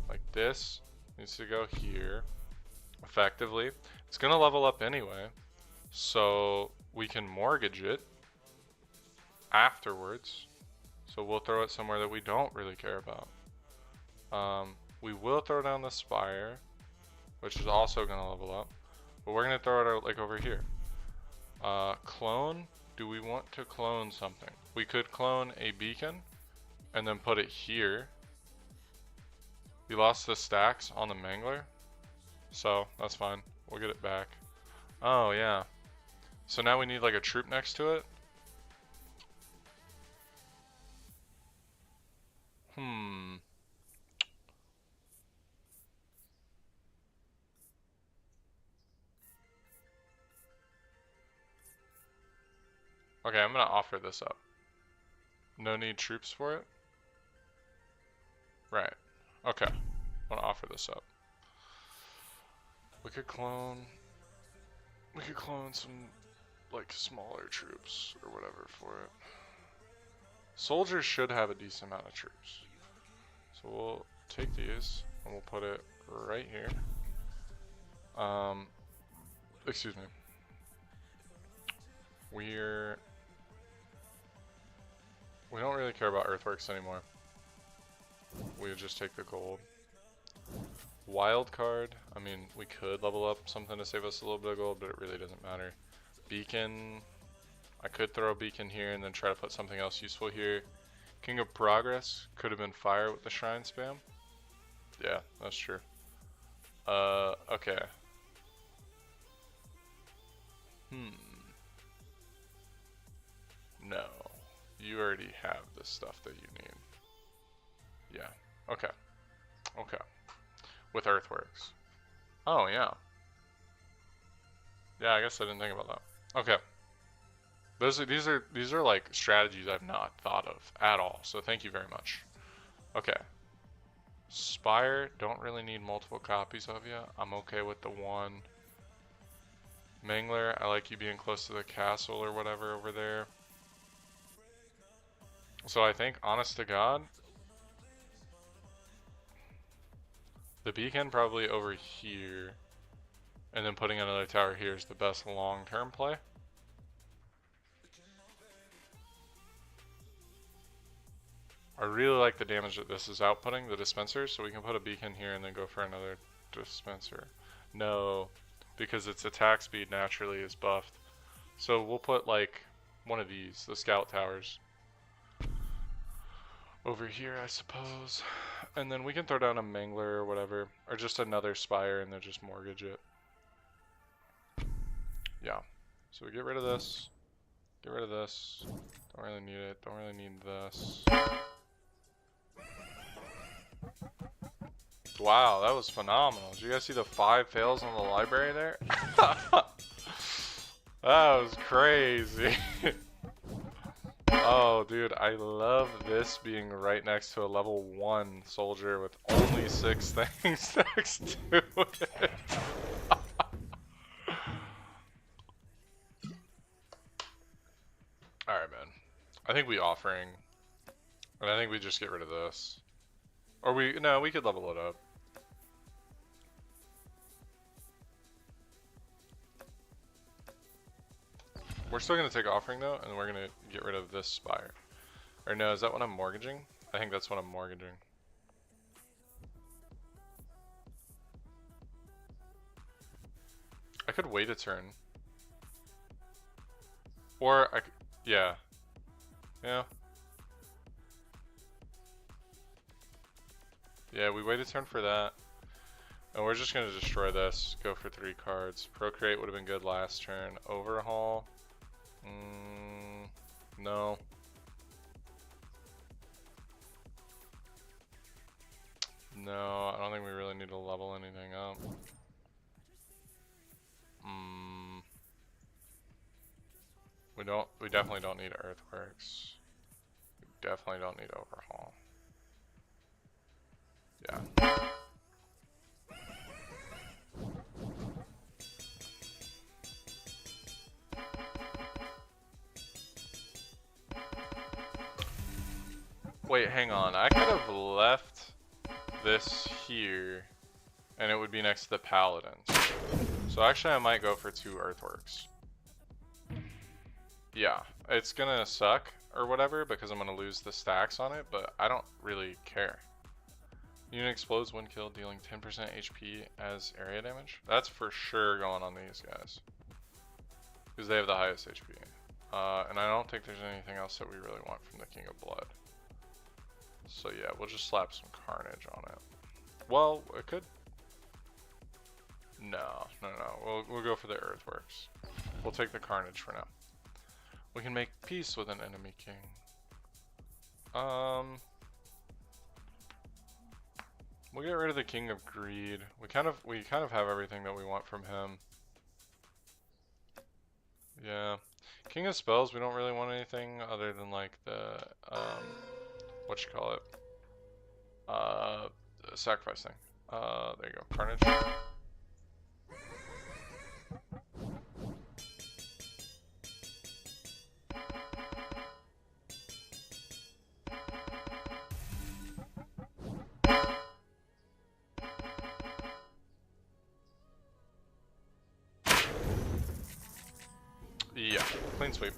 Like this needs to go here. Effectively. It's gonna level up anyway. So we can mortgage it afterwards. So we'll throw it somewhere that we don't really care about. We will throw down the spire, which is also going to level up. But we're going to throw it out like over here. Clone. Do we want to clone something? We could clone a beacon and then put it here. We lost the stacks on the mangler. So that's fine. We'll get it back. Oh, yeah. So now we need like a troop next to it. Okay, I'm gonna offer this up. No need troops for it? Right. Okay. I'm gonna offer this up. We could clone some like smaller troops or whatever for it. Soldiers should have a decent amount of troops. So we'll take these and we'll put it right here. Excuse me. We don't really care about earthworks anymore. We'll just take the gold. Wild card, I mean, we could level up something to save us a little bit of gold, but it really doesn't matter. Beacon, I could throw a beacon here and then try to put something else useful here. King of Progress, could have been fire with the shrine spam. Yeah, that's true. Okay. No. You already have the stuff that you need. Yeah. Okay. Okay. With earthworks. Oh, yeah. Yeah, I guess I didn't think about that. Okay. These are like strategies I've not thought of at all. So thank you very much. Okay. Spire, don't really need multiple copies of you. I'm okay with the one. Mangler, I like you being close to the castle or whatever over there. So I think, honest to God, the beacon probably over here, and then putting another tower here is the best long-term play. I really like the damage that this is outputting, the dispenser, so we can put a beacon here and then go for another dispenser. No, because its attack speed naturally is buffed. So we'll put like one of these, the scout towers, over here, I suppose. And then we can throw down a mangler or whatever, or just another spire and then just mortgage it. Yeah, so we get rid of this, get rid of this, don't really need it, don't really need this. Wow, that was phenomenal. Did you guys see the 5 fails on the library there? That was crazy. Oh, dude, I love this being right next to a level 1 soldier with only 6 things next to it. Alright, man. I think we offering. And I think we just get rid of this. Or no, we could level it up. We're still going to take offering though, and we're going to get rid of this spire. Or no, is that what I'm mortgaging? I think that's what I'm mortgaging. I could wait a turn. Or I could, yeah. Yeah. Yeah, we wait a turn for that. And we're just going to destroy this. Go for 3 cards. Procreate would have been good last turn. Overhaul. No. No, I don't think we really need to level anything up. We definitely don't need earthworks. We definitely don't need overhaul. Yeah. Wait, hang on. I could have left this here, and it would be next to the paladins. So actually, I might go for 2 earthworks. Yeah, it's gonna suck or whatever because I'm gonna lose the stacks on it, but I don't really care. Unit explodes when killed, dealing 10% HP as area damage. That's for sure going on these guys because they have the highest HP. And I don't think there's anything else that we really want from the King of Blood. So yeah, we'll just slap some carnage on it. Well, it could. No. We'll go for the earthworks. We'll take the carnage for now. We can make peace with an enemy king. We'll get rid of the King of Greed. We kind of have everything that we want from him. Yeah. King of Spells, we don't really want anything other than like the what you call it? Sacrifice thing. There you go. Carnage. Yeah, clean sweep.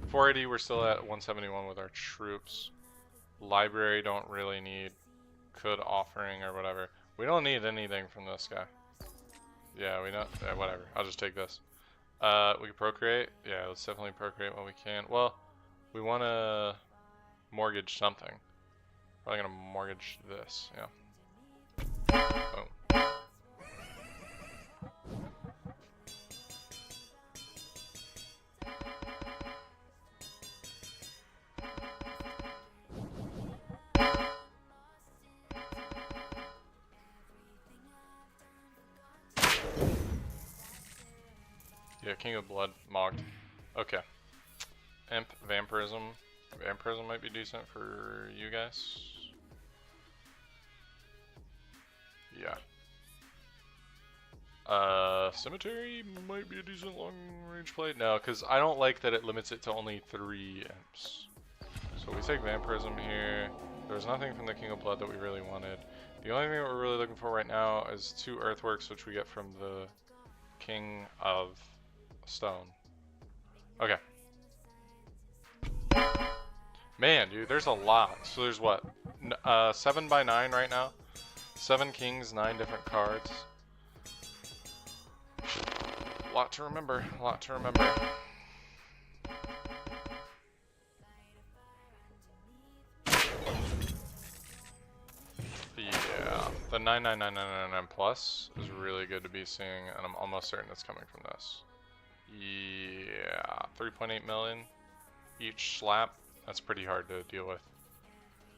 480, we're still at 171 with our troops. Library don't really need. Could offering or whatever. We don't need anything from this guy. Yeah, we don't. Whatever. I'll just take this. We can procreate. Yeah, let's definitely procreate when we can. Well, we want to mortgage something. Probably gonna mortgage this. Yeah. Boom. Yeah, King of Blood, mogged. Okay. Imp, Vampirism. Vampirism might be decent for you guys. Yeah. Cemetery might be a decent long range play. No, because I don't like that it limits it to only 3 imps. So we take Vampirism here. There's nothing from the King of Blood that we really wanted. The only thing that we're really looking for right now is 2 Earthworks, which we get from the King of Stone. Okay. Man, dude, there's a lot. So there's what? 7 by 9 right now. 7 kings, 9 different cards. A lot to remember. A lot to remember. Yeah, the 99999 plus is really good to be seeing, and I'm almost certain it's coming from this. Yeah, 3.8 million each slap. That's pretty hard to deal with.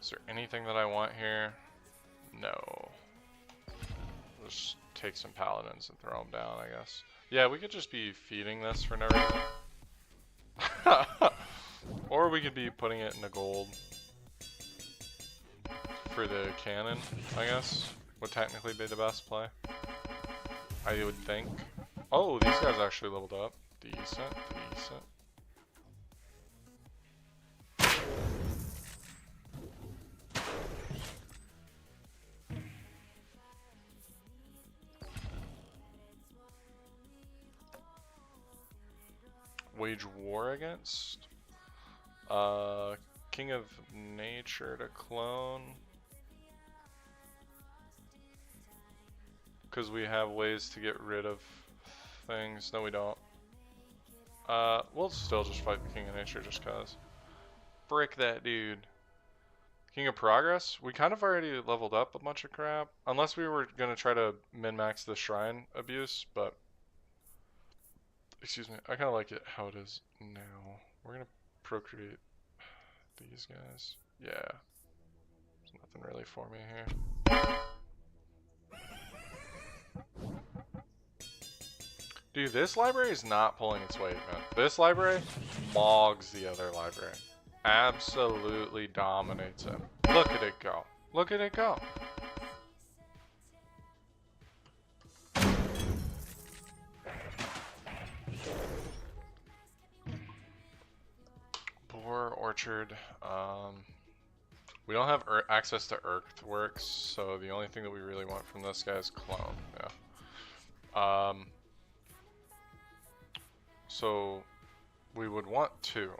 Is there anything that I want here? No. Just take some paladins and throw them down, I guess. Yeah, we could just be feeding this for no reason. Or we could be putting it in the gold for the cannon, I guess. Would technically be the best play, I would think. Oh, these guys actually leveled up. Decent, decent. Wage war against? King of Nature to clone. Because we have ways to get rid of things. No, we don't. We'll still just fight the King of Nature just cause. Frick that dude. King of Progress? We kind of already leveled up a bunch of crap. Unless we were going to try to min-max the Shrine abuse, but... Excuse me, I kind of like it how it is now. We're going to procreate these guys. Yeah. There's nothing really for me here. Dude, this library is not pulling its weight, man. This library mogs the other library. Absolutely dominates it. Look at it go. Look at it go. Boar Orchard. We don't have access to Earthworks, so the only thing that we really want from this guy is clone. Yeah. So we would want 2.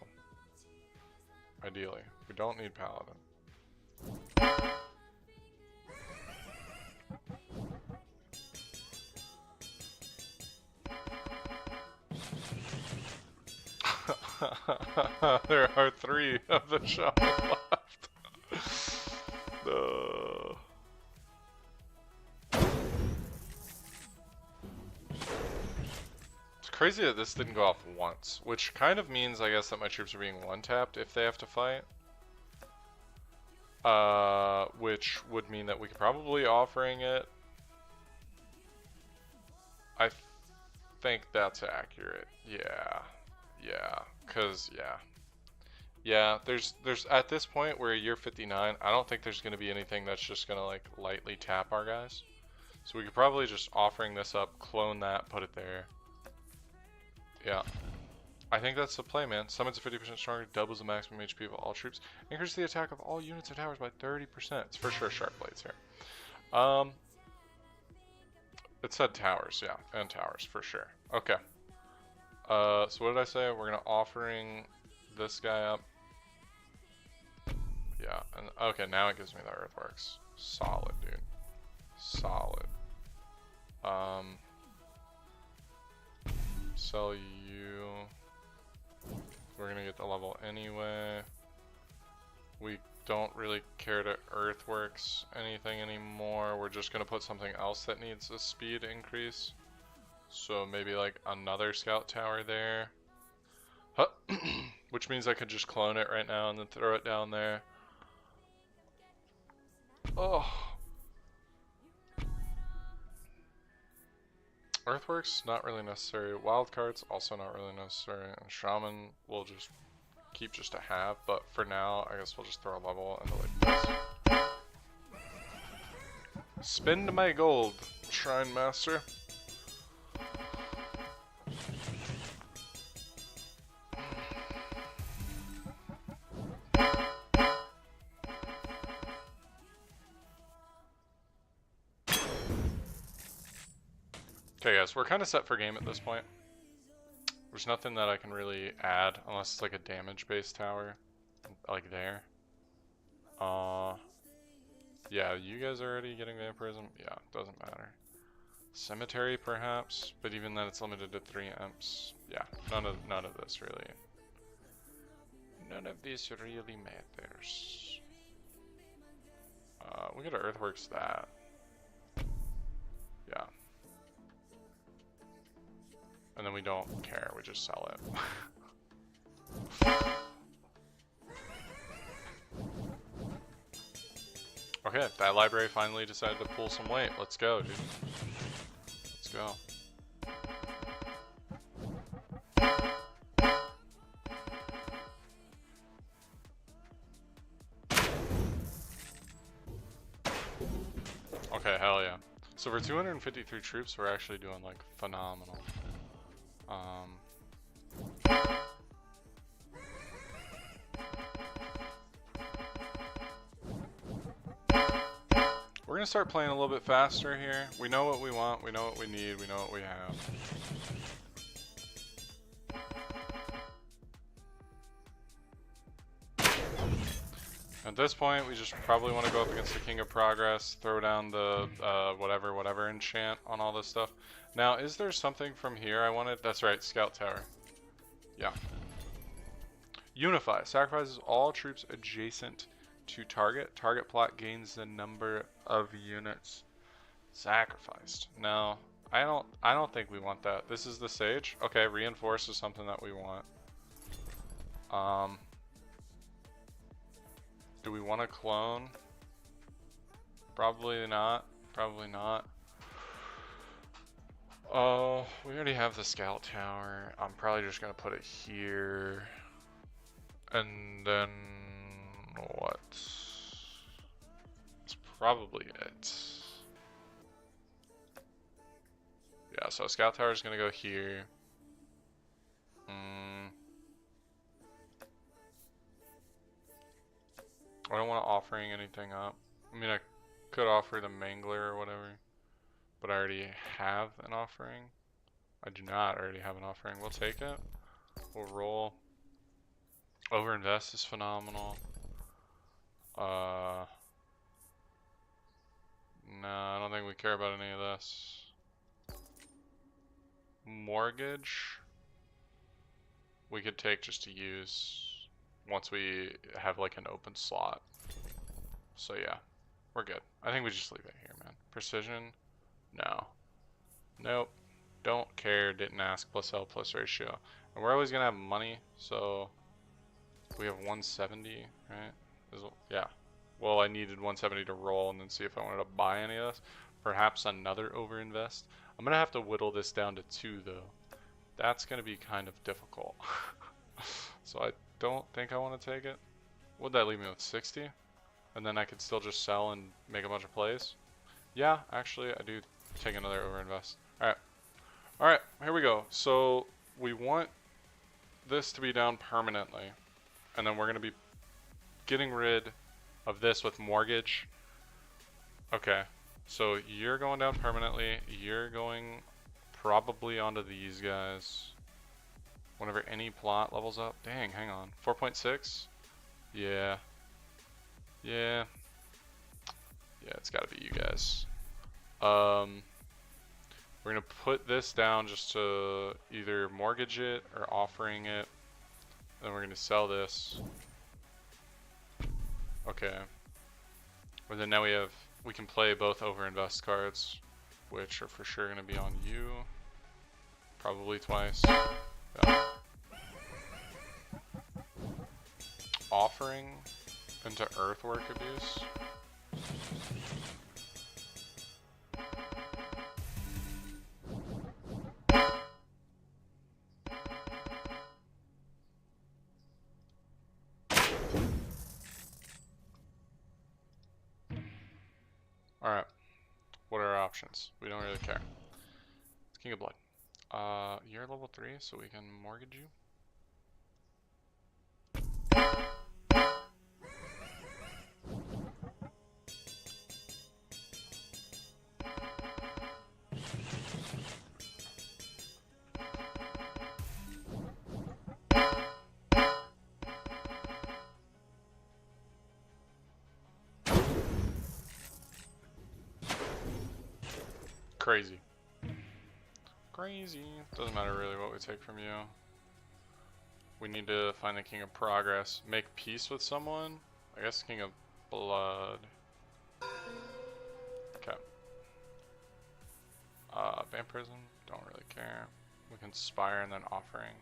Ideally. We don't need Paladin. There are 3 of the shaman left. It's crazy that this didn't go off once, which kind of means, I guess, that my troops are being one-tapped if they have to fight. Which would mean that we could probably offering it. I think that's accurate. Yeah. Yeah. Cause yeah, there's at this point where you're 59, I don't think there's gonna be anything that's just gonna like lightly tap our guys. So we could probably just offering this up, clone that, put it there. Yeah. I think that's the play, man. Summons a 50% stronger, doubles the maximum HP of all troops, increases the attack of all units and towers by 30%. It's for sure Sharp Blades here. It said towers, yeah, and towers for sure. Okay. So what did I say? We're gonna offering this guy up. Yeah, and okay, now it gives me the Earthworks. Solid, dude. Solid. Sell you. We're gonna get the level anyway. We don't really care to Earthworks anything anymore. We're just gonna put something else that needs a speed increase. So maybe like another scout tower there. Huh. Which means I could just clone it right now and then throw it down there. Oh. Earthworks, not really necessary. Wildcards, also not really necessary. And Shaman, we'll just keep just to have. But for now, I guess we'll just throw a level into like this. Spend my gold, Shrine Master. Okay guys, we're kind of set for game at this point. There's nothing that I can really add unless it's like a damage based tower. like there. Yeah, you guys are already getting vampirism. Yeah, doesn't matter. Cemetery perhaps, but even then it's limited to 3 imps. Yeah, none of this really. None of this really matters. We go to Earthworks that. Yeah. And then we don't care, we just sell it. Okay, that library finally decided to pull some weight. Let's go, dude. Let's go. Okay, hell yeah. So for 253 troops, we're actually doing like phenomenal. We're gonna start playing a little bit faster here. We know what we want, we know what we need, we know what we have. At this point, we just probably want to go up against the King of Progress, throw down the whatever enchant on all this stuff. Now, is there something from here I wanted? That's right, Scout Tower. Yeah. Unify. Sacrifices all troops adjacent to target. Target plot gains the number of units sacrificed. No, I don't think we want that. This is the Sage. Okay, reinforce is something that we want. Do we want to clone? Probably not. Probably not. Oh, we already have the Scout Tower. I'm probably just gonna put it here. And then what? That's probably it. Yeah, so Scout Tower is gonna go here. I don't want to offering anything up. I mean, I could offer the Mangler or whatever, but I already have an offering. I do not already have an offering. We'll take it. We'll roll. Overinvest is phenomenal. No, I don't think we care about any of this. Mortgage, we could take just to use once we have like an open slot. So yeah, we're good. I think we just leave it here, man. Precision, no. Nope, don't care, didn't ask, plus L plus ratio. And we're always gonna have money, so we have 170, right? Yeah. Well, I needed 170 to roll and then see if I wanted to buy any of this. Perhaps another overinvest. I'm gonna have to whittle this down to 2 though. That's gonna be kind of difficult. So I don't think I want to take it. Would that leave me with 60? And then I could still just sell and make a bunch of plays? Yeah, actually I do take another overinvest. Alright. Alright, here we go. So we want this to be down permanently. And then we're going to be getting rid of this with mortgage. Okay, so you're going down permanently. You're going probably onto these guys. Whenever any plot levels up. Dang, hang on. 4.6? Yeah. Yeah. Yeah, it's gotta be you guys. We're gonna put this down just to either mortgage it or offering it. Then we're gonna sell this. Okay. But then now we can play both overinvest cards, which are for sure gonna be on you. Probably twice. Yeah. Offering into earthwork abuse. Alright. What are our options? We don't really care. It's King of Blood. You're level 3, so we can mortgage you. Crazy. Crazy. Doesn't matter really what we take from you. We need to find the King of Progress. Make peace with someone? I guess King of Blood. Okay. Vampirism? Don't really care. We can Spire and then Offering.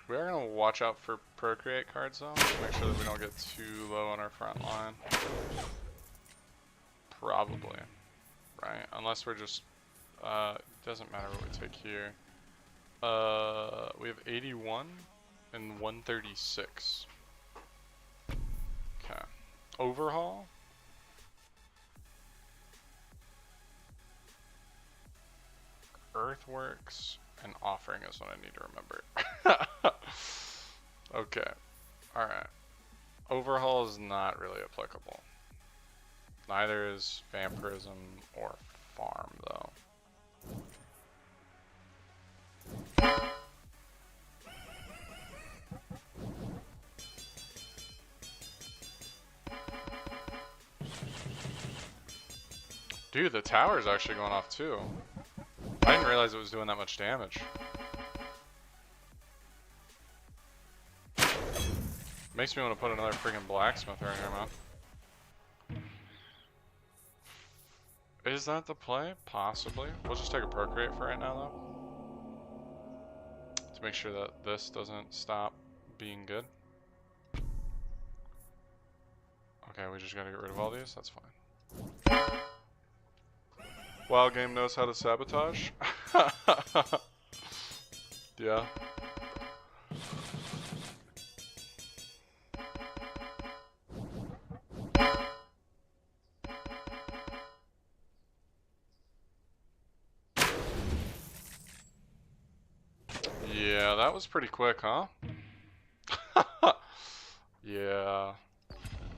We are going to watch out for Procreate cards though, to make sure that we don't get too low on our front line. Probably. Right? Unless we're just, doesn't matter what we take here. We have 81 and 136. Okay. Overhaul? Earthworks and Offering is what I need to remember. Okay. Alright. Overhaul is not really applicable. Neither is Vampirism or Farm, though. Dude, the tower's actually going off, too. I didn't realize it was doing that much damage. Makes me want to put another freaking blacksmith right here, man. Is that the play? Possibly. We'll just take a Procreate for right now, though. To make sure that this doesn't stop being good. Okay, we just gotta get rid of all these. That's fine. Wild Game knows how to sabotage. Yeah. Yeah, that was pretty quick, huh? Yeah.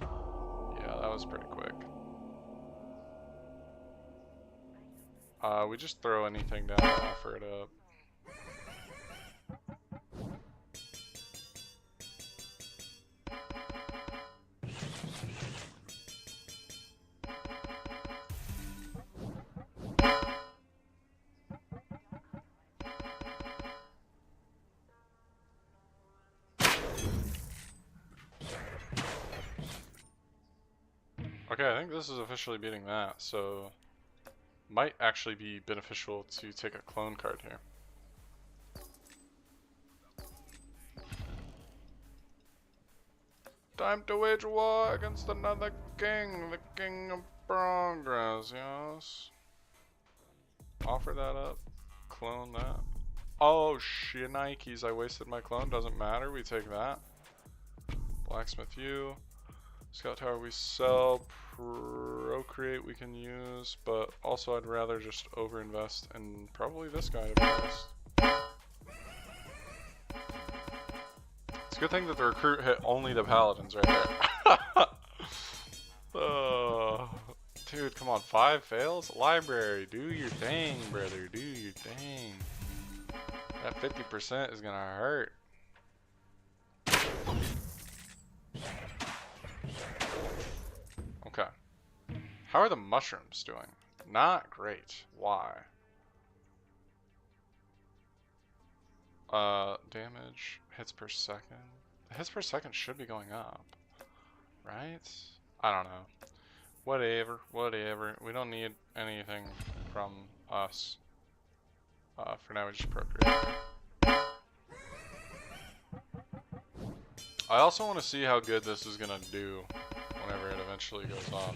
Yeah, that was pretty quick. We just throw anything down and offer it up. Okay, I think this is officially beating that, so might actually be beneficial to take a clone card here. Time to wage war against another king, the King of Progress, yes. Offer that up, clone that. Oh, shit, Nikes, I wasted my clone, doesn't matter, we take that. Blacksmith you. Scout Tower we sell, Procreate we can use, but also I'd rather just overinvest in probably this guy to be honest. It's a good thing that the recruit hit only the paladins right there. Oh, dude, come on, 5 fails? Library, do your thing, brother, do your thing. That 50% is gonna hurt. Okay. How are the mushrooms doing? Not great. Why? Damage, hits per second. The hits per second should be going up, right? I don't know. Whatever, whatever. We don't need anything from us. For now, we just Procreate. I also want to see how good this is gonna do whenever it eventually goes off.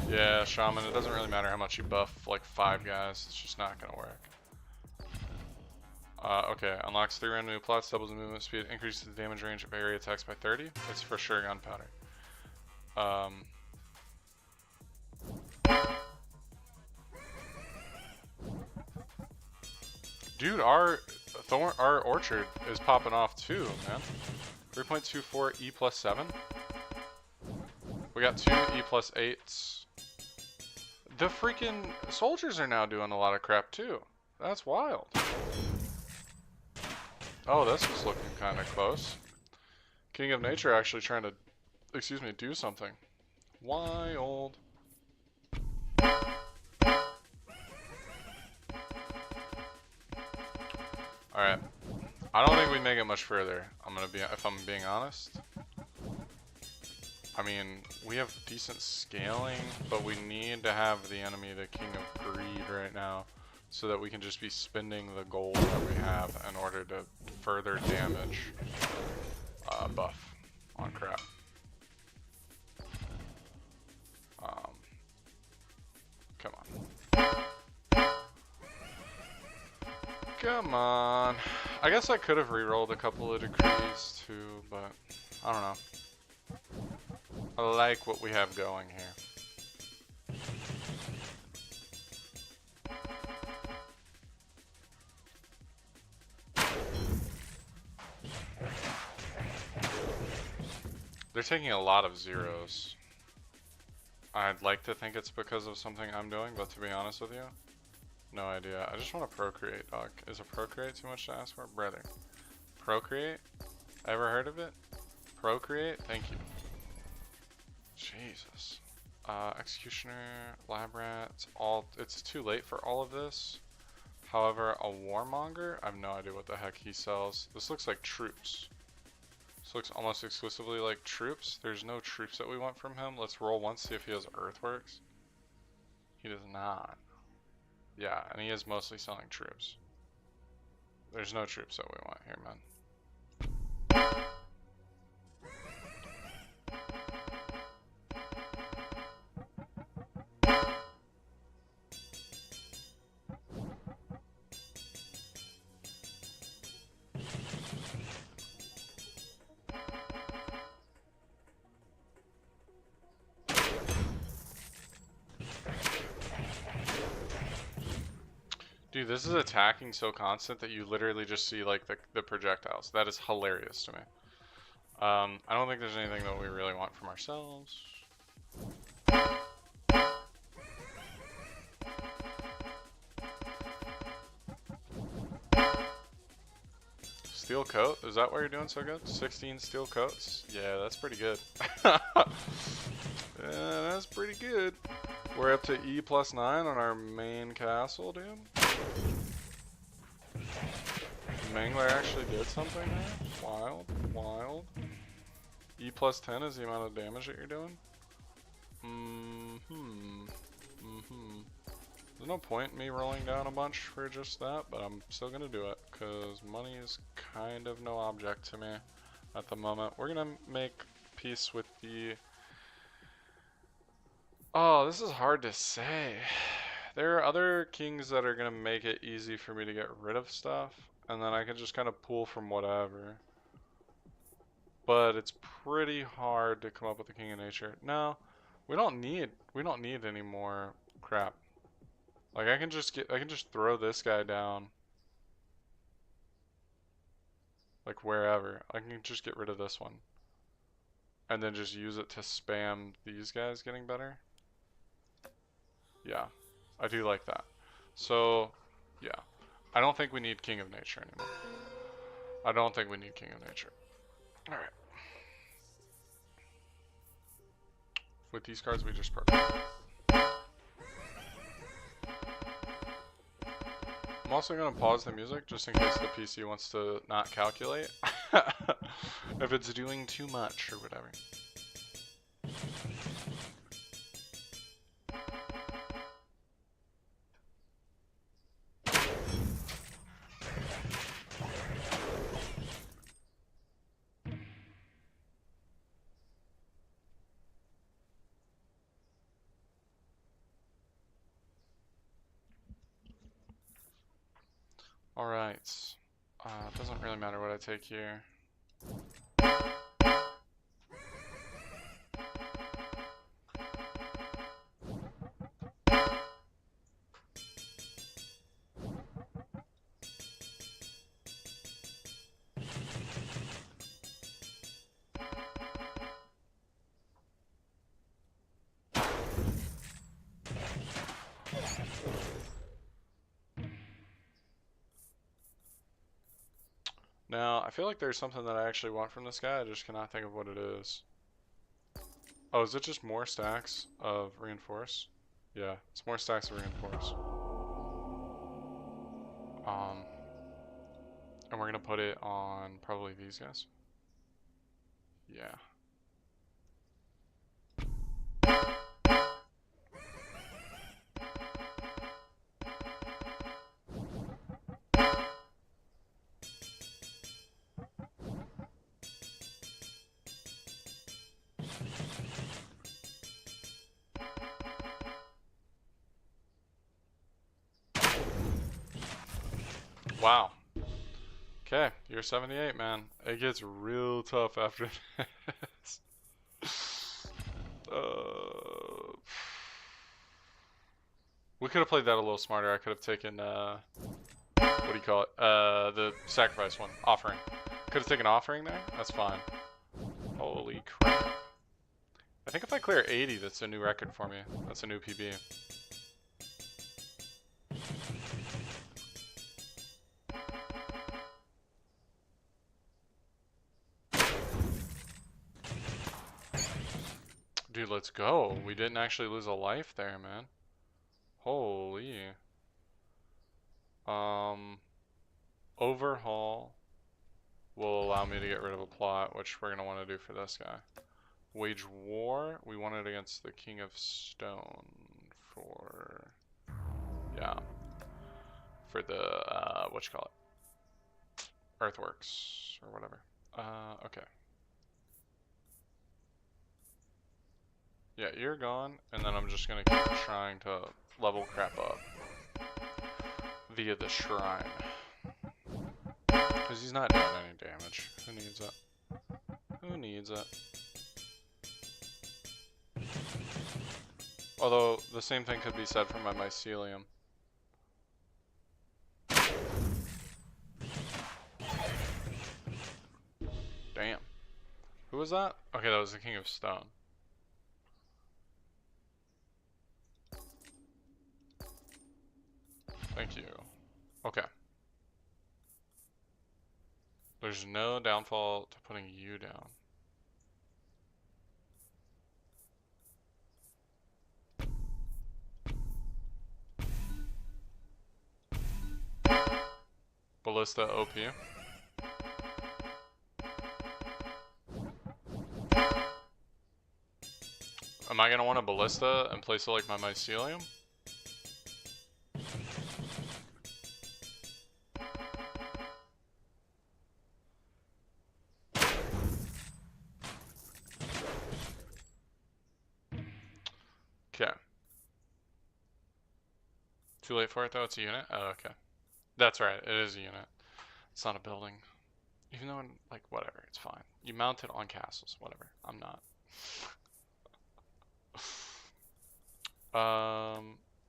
Yeah, Shaman, it doesn't really matter how much you buff like 5 guys, it's just not gonna work. Okay, unlocks 3 random new plots, doubles the movement speed, increases the damage range of area attacks by 30. It's for sure gunpowder. Dude, our orchard is popping off too, man. 3.24 E plus 7. We got 2 E plus 8s. The freaking soldiers are now doing a lot of crap too. That's wild. Oh, this was looking kind of close. King of Nature actually trying to, excuse me, do something. Wild. Alright. I don't think we make it much further. If I'm being honest. I mean, we have decent scaling, but we need to have the enemy the King of Greed right now, so that we can just be spending the gold that we have in order to further damage buff on crap. Come on. Come on. I guess I could have re-rolled a couple of decrees too, but I don't know. I like what we have going here. They're taking a lot of zeros. I'd like to think it's because of something I'm doing, but to be honest with you, no idea. I just want to procreate, dog. Is a procreate too much to ask for? Brother. Procreate? Ever heard of it? Procreate? Thank you. Jesus. Executioner, lab rat, it's too late for all of this. However, a warmonger, I have no idea what the heck he sells. This looks like troops. This looks almost exclusively like troops. There's no troops that we want from him. Let's roll once, see if he has earthworks. He does not. Yeah, and he is mostly selling troops. There's no troops that we want here, man. Dude, this is attacking so constant that you literally just see like the projectiles. That is hilarious to me. I don't think there's anything that we really want from ourselves. Steel coat? Is that why you're doing so good? 16 steel coats? Yeah, that's pretty good. Yeah, that's pretty good. We're up to E plus 9 on our main castle, dude. Mangler actually did something there? Wild, wild. E plus 10 is the amount of damage that you're doing? There's no point in me rolling down a bunch for just that, but I'm still gonna do it, because money is kind of no object to me at the moment. We're gonna make peace with the... Oh, this is hard to say. There are other kings that are gonna make it easy for me to get rid of stuff, and then I can just kind of pull from whatever. But it's pretty hard to come up with a King of Nature. No, we don't need any more crap. Like I can just throw this guy down. Like wherever. I can just get rid of this one. And then just use it to spam these guys getting better. Yeah, I do like that. So, yeah. I don't think we need King of Nature anymore. I don't think we need King of Nature. Alright. With these cards, we just procreate. I'm also going to pause the music just in case the PC wants to not calculate. If it's doing too much or whatever. Alright, it doesn't really matter what I take here. Now, I feel like there's something that I actually want from this guy. I just cannot think of what it is. Oh, is it just more stacks of reinforce? Yeah, it's more stacks of reinforce. And we're gonna put it on probably these guys. Yeah. Wow. Okay, you're 78, man. It gets real tough after this. We could have played that a little smarter. I could have taken, what do you call it? The sacrifice one. Offering. Could have taken offering there. That's fine. Holy crap. I think if I clear 80, that's a new record for me. That's a new PB. Dude, let's go. We didn't actually lose a life there, man. Holy. Overhaul will allow me to get rid of a plot, which we're going to want to do for this guy. Wage war. We want it against the King of Stone for... Yeah. For the, what you call it? Earthworks, or whatever. Okay. Yeah, you're gone, and then I'm just gonna keep trying to level crap up via the shrine. Because he's not doing any damage. Who needs it? Who needs it? Although, the same thing could be said for my mycelium. Damn. Who was that? Okay, that was the King of Stone. Thank you. Okay. There's no downfall to putting you down. Ballista OP. Am I gonna want a ballista and place it like my mycelium? Okay. Too late for it though, it's a unit? Oh, okay. That's right, it is a unit. It's not a building. Even though, like, whatever, it's fine. You mount it on castles, whatever. I'm not.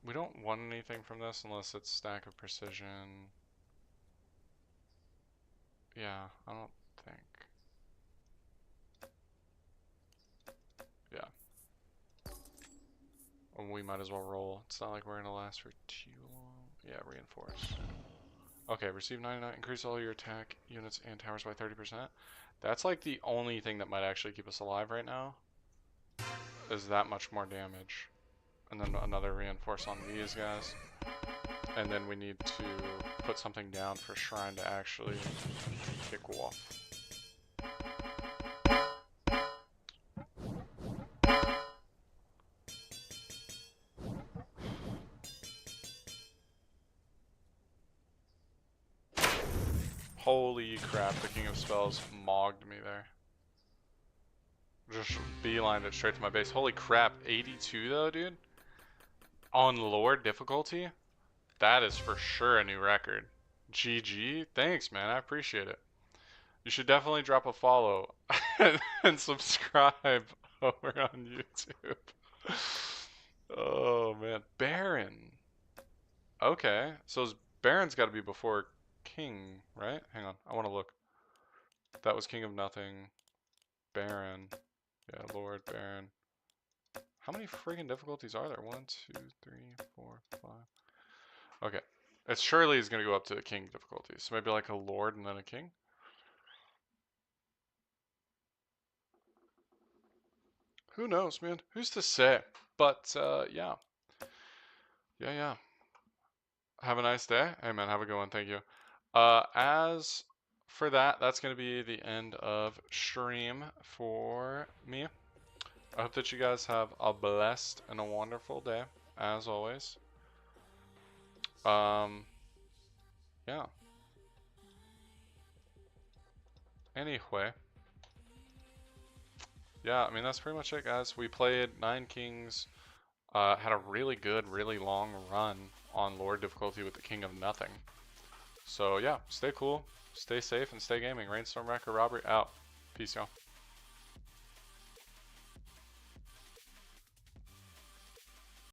We don't want anything from this unless it's stack of precision. Yeah, I don't think. Yeah. Well, we might as well roll. It's not like we're gonna last for too long. Yeah, reinforce. Okay, receive 99. Increase all your attack units and towers by 30%. That's like the only thing that might actually keep us alive right now. Is that much more damage. And then another reinforce on these guys. And then we need to put something down for Shrine to actually kick off. Holy crap, the King of Spells mogged me there. Just beelined it straight to my base. Holy crap, 82 though, dude? On Lord difficulty? That is for sure a new record. GG. Thanks, man. I appreciate it. You should definitely drop a follow and subscribe over on YouTube. Oh, man. Baron. Okay. So Baron's got to be before King, right? Hang on. I want to look. That was King of Nothing. Baron. Yeah, Lord, Baron. How many friggin' difficulties are there? 1, 2, 3, 4, 5. Okay. It surely is going to go up to the King difficulty. So maybe like a Lord and then a King? Who knows, man? Who's to say? But yeah. Yeah. Have a nice day. Hey, man, have a good one. Thank you. As for that, that's going to be the end of stream for me. I hope that you guys have a blessed and a wonderful day, as always. Yeah. Anyway. Yeah, I mean, that's pretty much it, guys. We played Nine Kings, had a really good, really long run on Lord difficulty with the King of Nothing. So, yeah, stay cool, stay safe, and stay gaming. Rainstorm Wrecker Robert out. Peace, y'all.